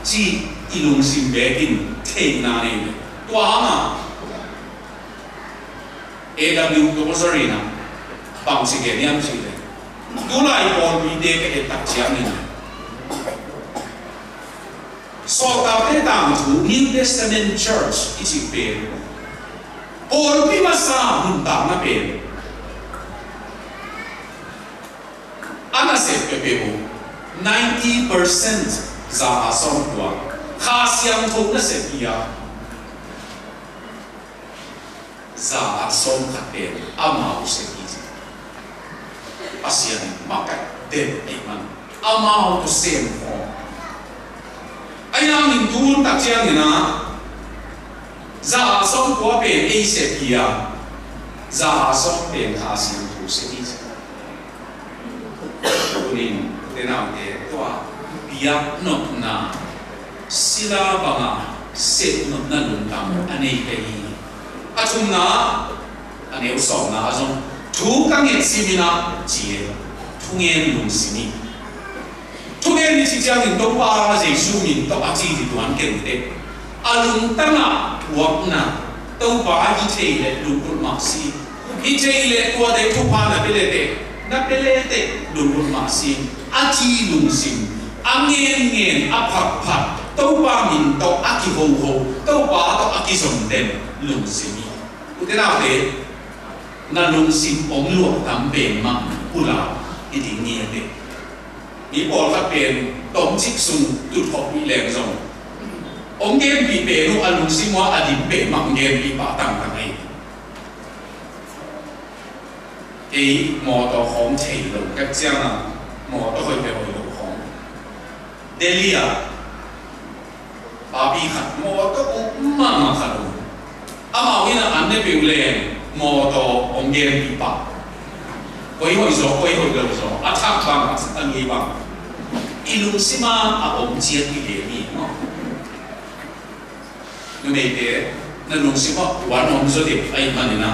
chi ilung sim bekin te na ne tua ma aw to sorry na bang si ke niam chi de tu lai pon bi de ke tak chiang ni so ta te tang thu New Testament Church ichi pen Paul pi masa hun ta na pen ana se pe pe 90% za asom tua kha siang thu na se pia za asom kha pen ama se ki asian makai den aiman ama to same form ayam min dun tak chiang ni na za som ko pen a se pia za som pen kha siang thu se ki kunin tenau te toa pia nok na sila banga set nok na lung tam anei pe atum na aneu som na azong thu kang et simina chi thungen lung sini thungen ni chi chiang in to pa jesu min to a chi ti tuan ken te alung tanga wak na to pa hi thei le lung put ma si hi thei le ko de thu pa na bele te na bele te lung put ma si a chi lung sim a ngen a phat to pa min to a ki ho ho to pa to a ki som den lung simi u te na te na lung sim ong luộc tam ben ma pula i di ngi te mi bol kha pen tom chik sung tu thok mi leng zong ong gen bi pe no alung sim wa adim pe ma gen bi pa tang tang ai cái mò tàu hóng chảy lồng cách giang là mò tàu hơi về hồi lồng hóng Delhi à bà bị khát mò tàu cũng mà khát luôn mà cái là anh ấy biểu lên mò tàu ông nghe bị bạc quay hồi lâu rồi thắc bằng anh nghĩ bằng ilung sima ông chia cái gì nó nhưng mà thế nên lung sima quán ông rồi thì ai mà nè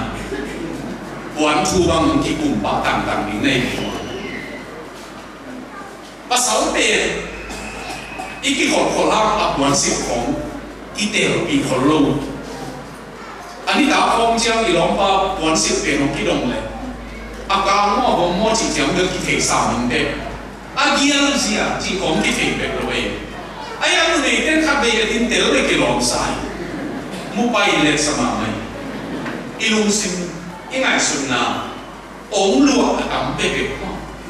quán thu bằng cái cùng bà tàng những này và sáu tiền ít cái khổ lao quán xịtของที่เต๋อปีขอลูอันนี้ดาวฟงเจ้าอีหลงปาปวนสิบเป็นของพี่ดงเลยอากาศมั่วผมมั่วจีเจียมเลือกที่เทสามมันเด็กอาเกียร์สิอ่ะจีของที่เทแบบเราเองไอ้ยังนู่นนี่เต้นขับไปดินเต๋อเลยกี่หลงสายมุไปเล็กสมาไหมอีลุงสิมยังไงสุดนาองค์หลวงอ่ะไปแบบ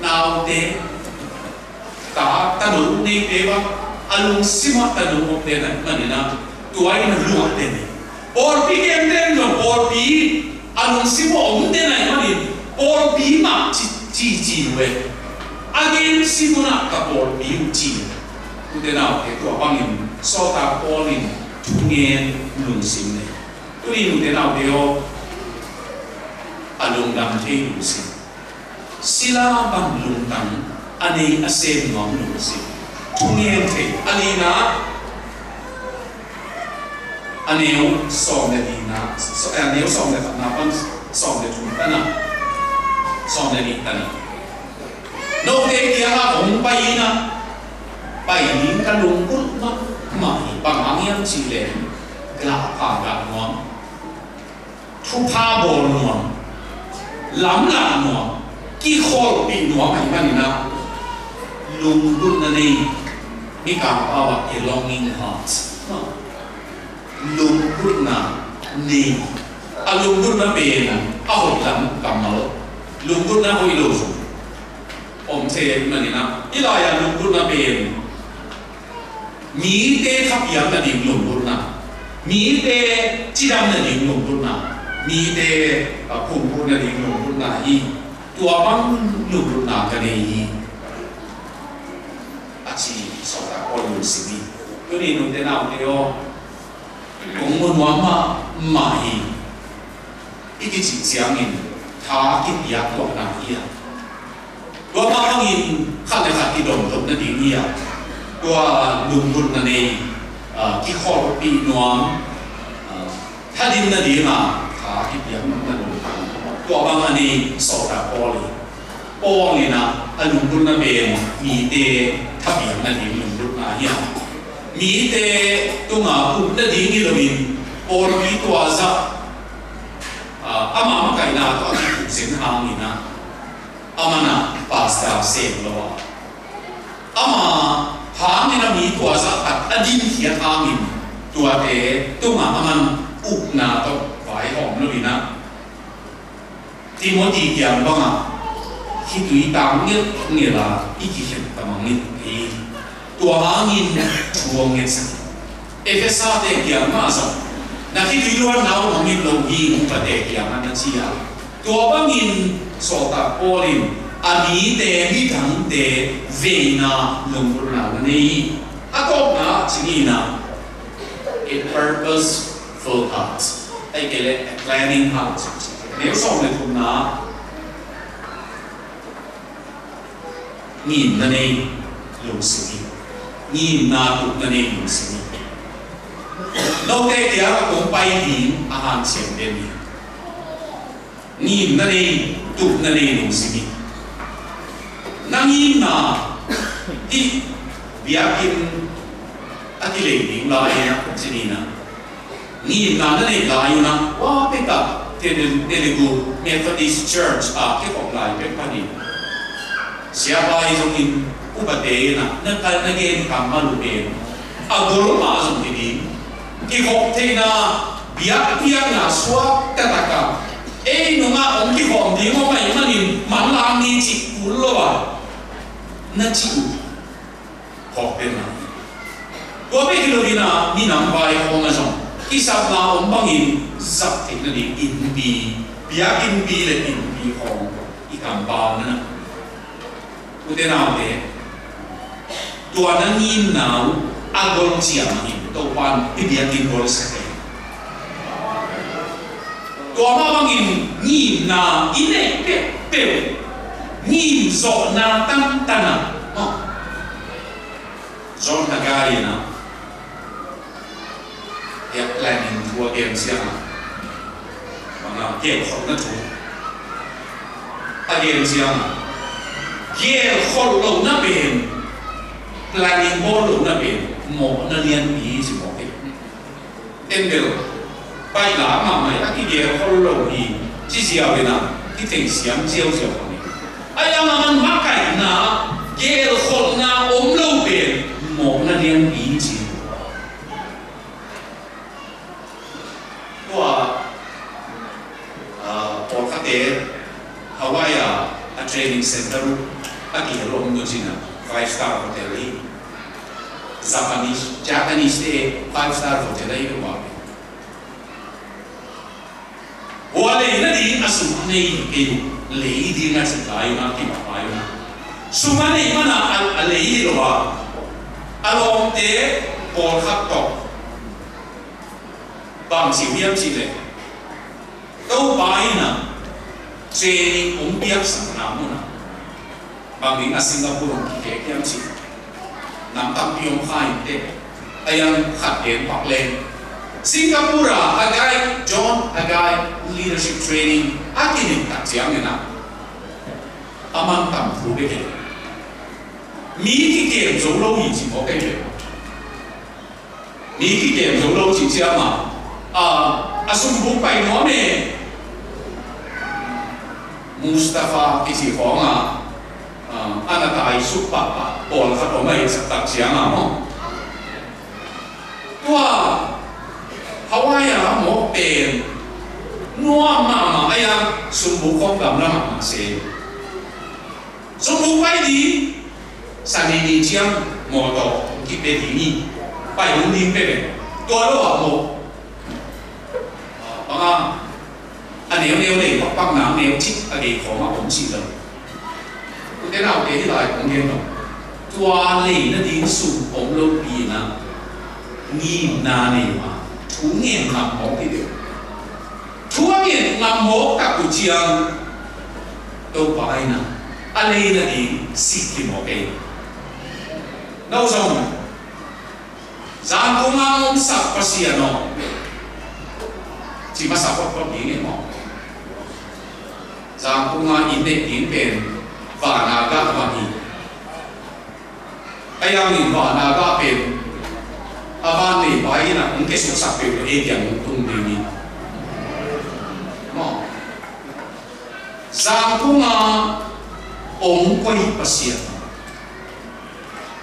นาวเตะตาตะหนุนนี่เตะว่าอลุงสิมาตะหนุนเตะนั่นมันนี่นะตัวไอ้มันหลวงเตะนี่Or PM then no or B alung simo om den ai mani or B ma chi we again simuna ka or B chi tu den au ke to bangin so ta polin tungen lung sim ne tu ni den au deo alung dam the lung sim sila bang lung dam ani asem ngom lung sim tungen the ani na anh yêu sòng để đi na, anh yêu sòng để na, anh sòng để chúng ta na, sòng để đi ta na. Nô thế kia là ông bay na, bay nín cái lùng cút mất, mày bằng áng em chỉ lệ, gạ phà gạ ngon, thu pha bồ ngon, lắm là ngon, ki khol bị ngon hay bao nhiêu na, lùng cút na đi, mi cảm áo a longing heart. Lung cút na ni, lung cút na bền na, hồi lắm cầm máu, lung cút na hồi lâu rồi, ông thề mà nè, ý là lung cút na bền, mỹ tê khắp yếm là điểm lung cút na, mỹ tê chỉ đam là điểm lung cút na, mỹ tê cùng cút là điểm lung cút na hi, tua băng lung cút na cái này hi, chỉ sau đó có lung xí đi, cái này nói thế nào thì cũng muốn hóa mà hi, ít cái chỉ giang in, thà cái việc của nàng hi, tua băng in khăn này khăn cái đồng thục nó đi hi, tua lung cút na này, cái kho bị noam,ถ้าดินน่ะดีมาขาที่เปียกมันก็ลงตัวบางอันนี้สอดาปอลีนะอลุงรุ่นน่ะเป็นมีเตถ้าเปียกน่ะดีลุงรุ่นน่ะเฮียมีเตตัวงาอุดน่ะดีนี่ละบินปอลีตัวซะอามาไก่นาตัวที่ถูกเส้นทางนี่นะอามานะปาสตาเซนละวะอามาทางนี่นะมีตัวซะอัดดินเขียทางนี่ตัวเตตัวงาอามันอุกนาต้องฝ่ายหอมเลยนะที่มดีอย่างบ้างที่ตุยตามเนี่ยละอีกเห็นตามนี่ตัวหางินทวงเงินสักเอฟเอสอาเด็กอย่างมาสักนักที่ตุยล้วนเอาหางินลงยิงประเด็กอย่างนั้นเชียตัวบางงินสอดตาโอลินอันนี้เตมีทั้งเตเวนาลงบุญนานี่อาตบนะสิ่งนี้นะ it purpose full heart ไอ้เกล็ด planning heart เดี๋ยวส่งในทุนนะงีนนั่นเองลุงสิงงีนนาตุกนั่นเองลุงสิงเราเด็กเดียวคงไปดีอาหารเสียงเด่นงีนนั่นเองตุกนั่นเองลุงสิงนั่งงีนนาที่เบียกินอาทิตย์เล็กนิดลายนะสินีนะนี่นานั่นเองลายอยู่นะว่าเป็นกับเทเลกู Methodist Church แค่ของลายเป็นพันธุ์เสียไปตรงนี้อุบัติเหตุนะนั่นการนั่นเองทำมาลูกเองดูรู้มาสมทีนี้ที่ของเทน่ะเบียกน่ะสวะแต่ตะกับนุ่งองค์ที่ของดีว่าไม่มันนี่มันลางนี่จิกุลวะนั่นจิกุของเป็นนะตัวเป็นที่เราดีนะมีนำไปของมาส่งที่สับลาองบังอินสับเทคนิคอินบีเบียอินบีและอินบีของ cầm bao nữa u thế nào thế tua nó nhìn nào agol chiang in to pan ti biang in gol sa tua ma bang in nhìn na ine pe nhìn rõ na tam tana John Haggai na yak planning thua game siang mga game khol na thu game siang game khol lo na ben planning bol lo na ben mo na lian bi si mo ke endel pai la ma mai a ki game khol lo hi chi sia be na ki teng siam jiao jiao ni ai ang man ma kai na game khol na om lo ben mo na lian bi chi Hawaii a training center a ki rom no china 5-star hotel hi Japanese te 5-star hotel hi wa wale na di asu nei ke lei di na sa tayo na ki pa yo na sumani mana al lei ro wa along te por khap to bang si hiam si le đâu bai na training ông biết sang nam na bằng những ở Singapore cái kiam chỉ nam tam pion khai thế ayam khát đến bạc lên Singapore Haggai John Haggai leadership training akin tak siang na amang tam thu be mi ki kem zo lo yi chi mo kai le mi ki kem zo lo chi sia ma asum bu pai no me Mustafa kisi honga anatai supapa pol khato mai saktak sianga mo tua Hawaii mo pen nuwa mama aya sumbu kong gam la ma se sumbu pai di sanini chiang mo to ki pe di ni pai un din pe to lo mo banga anh nếu này hoặc bác nào nếu chích anh ấy khó mà cũng chỉ được cái nào cái lại cũng nghe rồi tua lì nó đi sụp ống lâu bì na nghi na này mà thú nghiền làm mỏ cái điều thú nghiền làm mỏ cả cuộc chiến đâu phải na anh ấy nó đi xịt cái mỏ cái đâu rồi giang công an ông sắp bác sĩ nó chỉ mà sắp bác bác gì mỏ Giang Punga in pen và naga mani ayang in và naga pen aban ni bai na ung ke su sa pe e yang tung ni ni mo Giang Punga ong koi pasia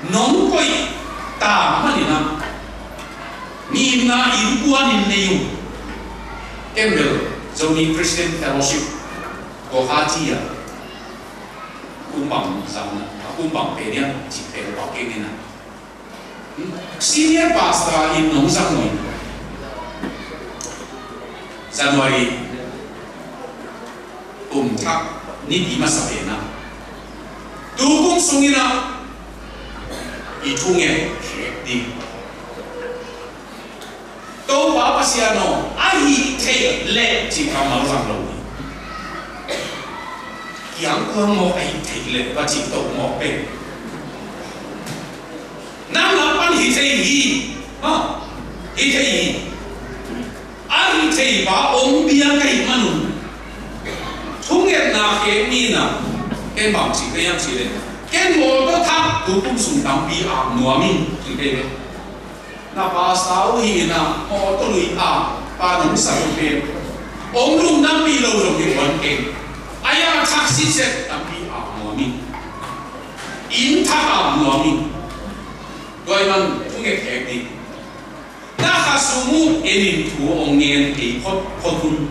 non koi ta mani na ni na in kuan in neyu Campbell Zoni Christian Fellowship có hai chi à cung bằng rằng cung bằng cái này chỉ phải bảo cái này senior pastor in nông dân người January thắc ni đi mà sao na tu cũng sung na i thu nghe đi đâu bảo pasiano ai thế lệ chỉ cầm máu rằng lâu yang quang mo ai thấy lệ và chỉ tổ mo bên nam nam pan hi thấy hi hi thấy hi ai thấy bà ông bia cái manu thung nghe na cái ni na cái bằng chỉ cái yang chỉ đấy cái mo đó thắc tu cũng sung đam bi nuo min chỉ cái na ba sao hi na mo to lui ba nung sa bên ông lung nam bi lâu rồi cái vấn đề ayah taksi set tapi muamin, intah muamin, doiman tunge kekdi. Nah kasumu enin tu ongen ei potun,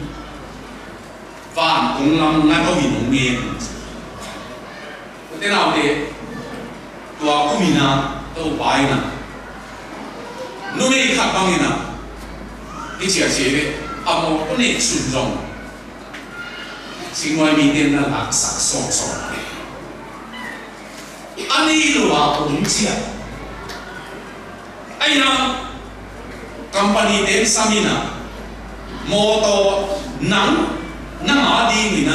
van onglam natomin ongen. Tenau de tua kumina tau baina, nume kapangina, icia cere amo onek sunjong. sinh ngoài mi tiền là lạc sắc song song anh ấy là ông chia ai nào company đến samina mô tô nắng nắng ở đi mình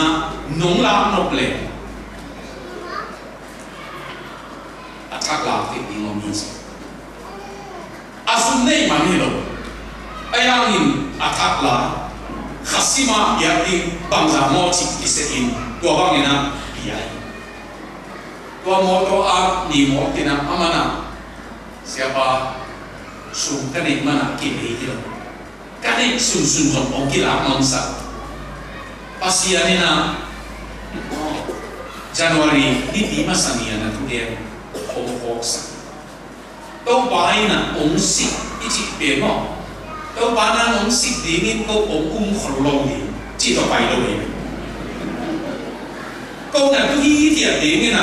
nông lạc nộp lệ attack lạc thì đi ngon như vậy asun này mà hiểu ai yang in attack lạc khasima biar di bangsa mo cik disein tua bang ina biar tua moto ni mo tina amana siapa sum kanik mana kini itu kanik sum sum okila mangsa pasianina Januari di masa ni anak tu dia homofoksa tau baina ongsi ichi bemo tau bana ongsi dingin kau kholong ni chỉ có phải đâu vậy câu này tôi ý thiệt dingin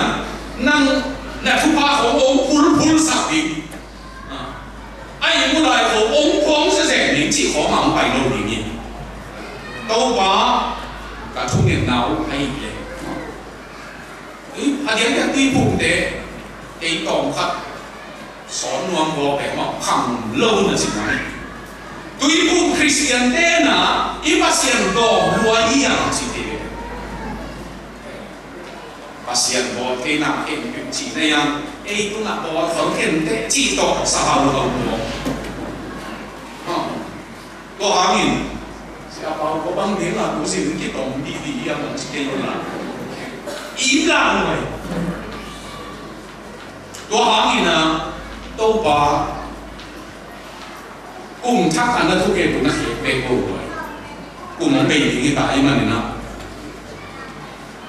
năng là thu ba của ông phul sạc đi ai muốn lại của ông quang sẽ rèn đến chỉ có hàng phải đâu dingin tau ba cả thu niệm nào hay vậy điểm này tuy bụng thế ấy tổng khắc són nuông vô cái mà khẳng lâu là gì này tuy bụng Christian thế na pasien do luar yang gì thế pasien bo thế na em chỉ này yang ấy cũng là bo phấn hiện thế chỉ tổ xã hội đồng bộ có hàng nghìn sẽ bảo có bằng tiếng là cũng sẽ cái tổng đi yang cũng chỉ là im lặng rồi có hàng nghìn đâu bà cùng thắc anh đã thu kê tụi nó hiểu về cô rồi cùng nó bị những cái tại mà này nào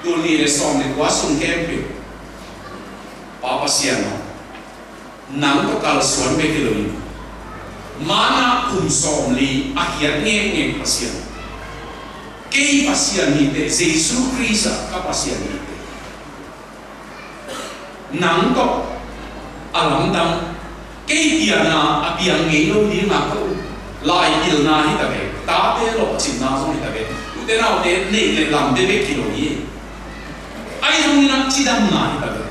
tụi này để xong để quá sung kém biểu bà xiên nó nắng có cả xuân về cái lời mana cùng xong li akhir nghe bà xiên cái bà xiên như thế Jesus Christ các bà xiên như thế nắng có alam dang cái tiền na apiang nghe lâu đi mà câu lại yêu na hết tập về ta thế lộ chim na xong hết tập về thế nào thế này lại làm thế về kilo gì ai không na chỉ đam na hết tập về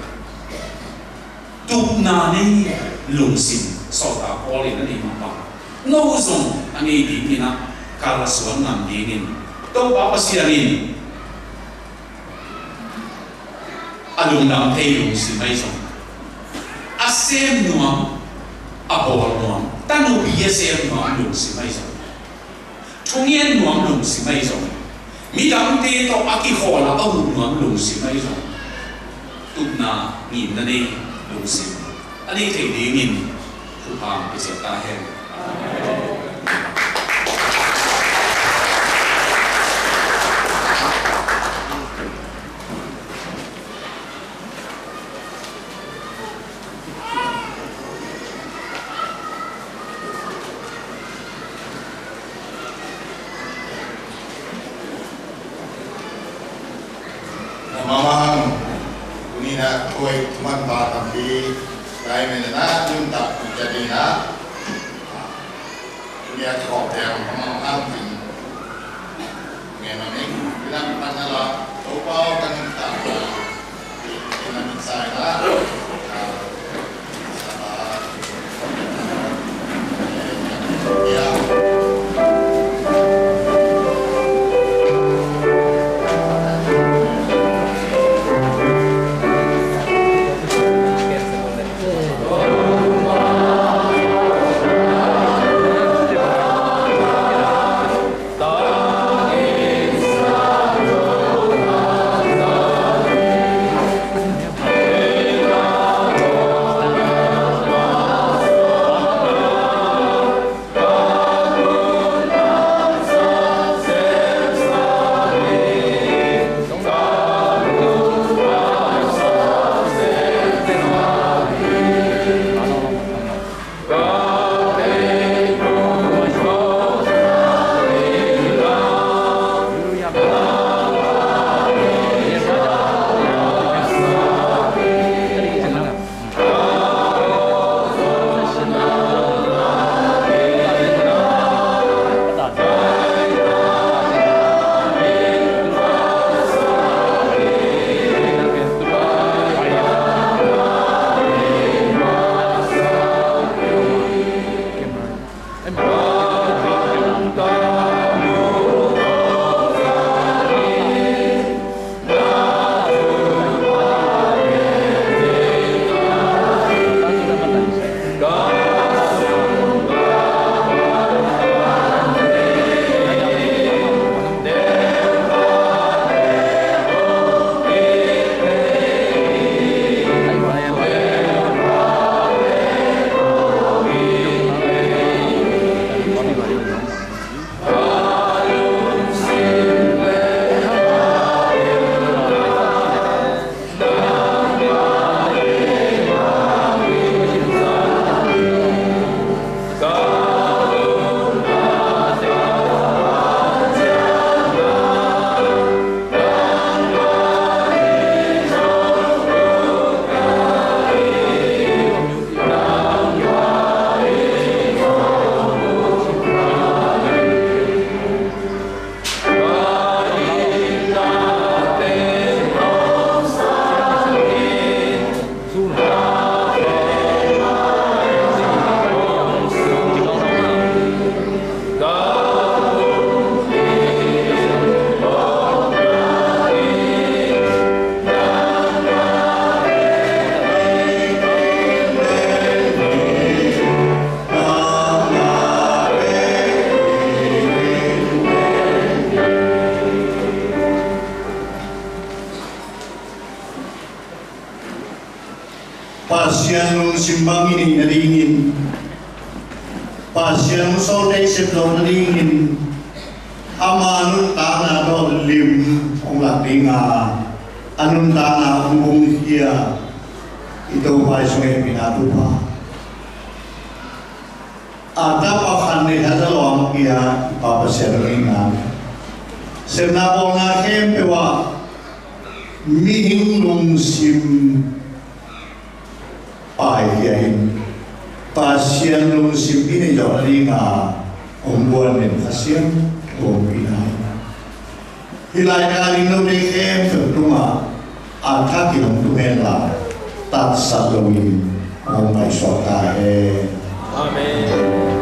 tu na này lung sim sau ta có lên này mà bằng nô dùng anh ấy đi như na cả là xuân nằm đi nên đâu bảo bác sĩ anh alung dam thấy lung sim mấy xong asem nuam abol nuam tanu bia sem nuam lung si mai zong thongien nuam lung si mai zong mi dam te to aki khola au nuam lung si mai zong tupna ngin na ne lung si ani thei di ngin thu pam pe se ta hen Mamang kunina koi tuman ba tambi dai men na nyum tak jadi na dia kok dia mamang anti ngename bilang panala opau kan tak ina minsai na ya Pasian simbang ini naringin, pasian sore sebelum naringin, amanun tanah do lim onglah dinga, anun tanah umbung kia, itu pasue pinatupa. Ada pakan ni ada loang kia, papa seringan. Senapong akem pewa, mihing lung sim. Payain pasien lung sim ini jauh ringa umbuan dan pasien umbilai hilai kali nu dekem bertuma atak ilmu tumela tak salawin umai sota Amen.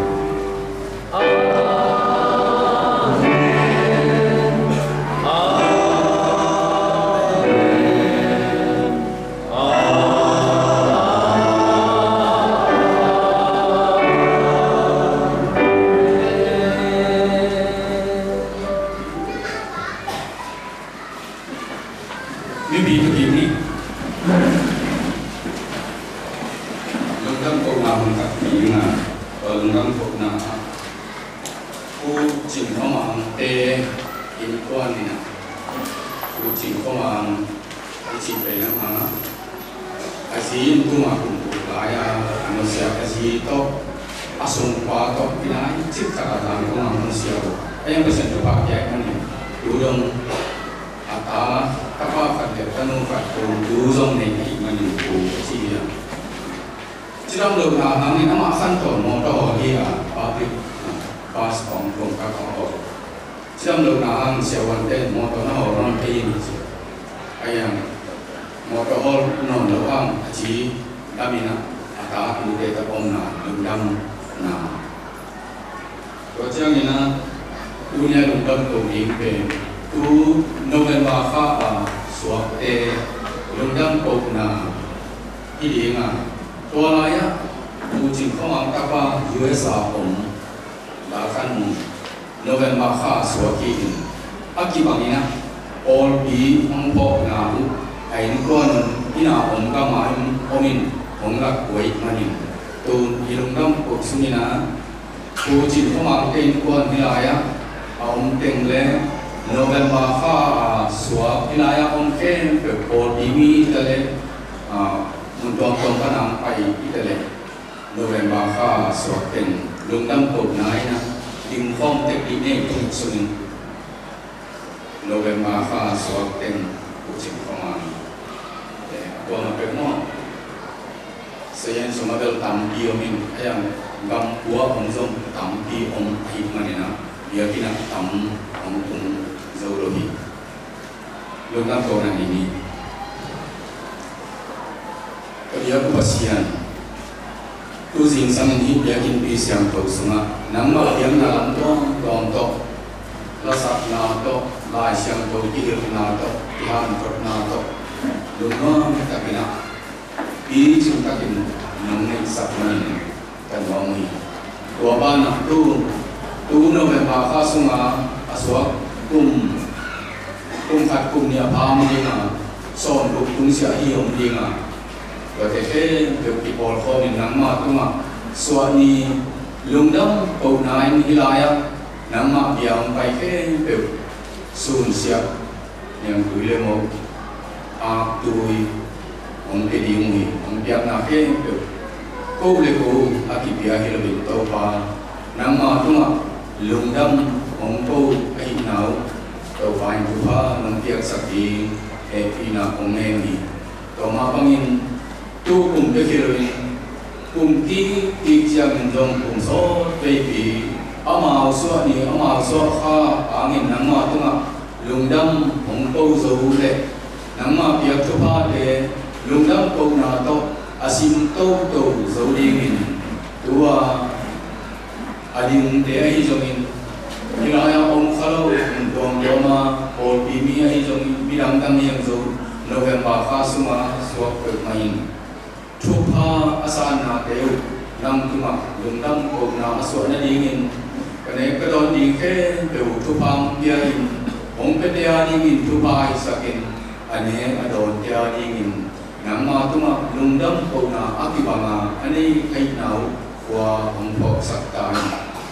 nang ma tuma lungdam ko na akibanga ani kai nau wa ong phok sakta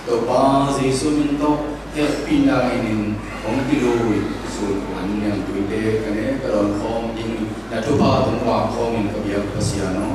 to ba jesu min to he pina inin ong kiloi su an yang tuite kane karon khom in na tu ba tung wa khom in ka bia pasiano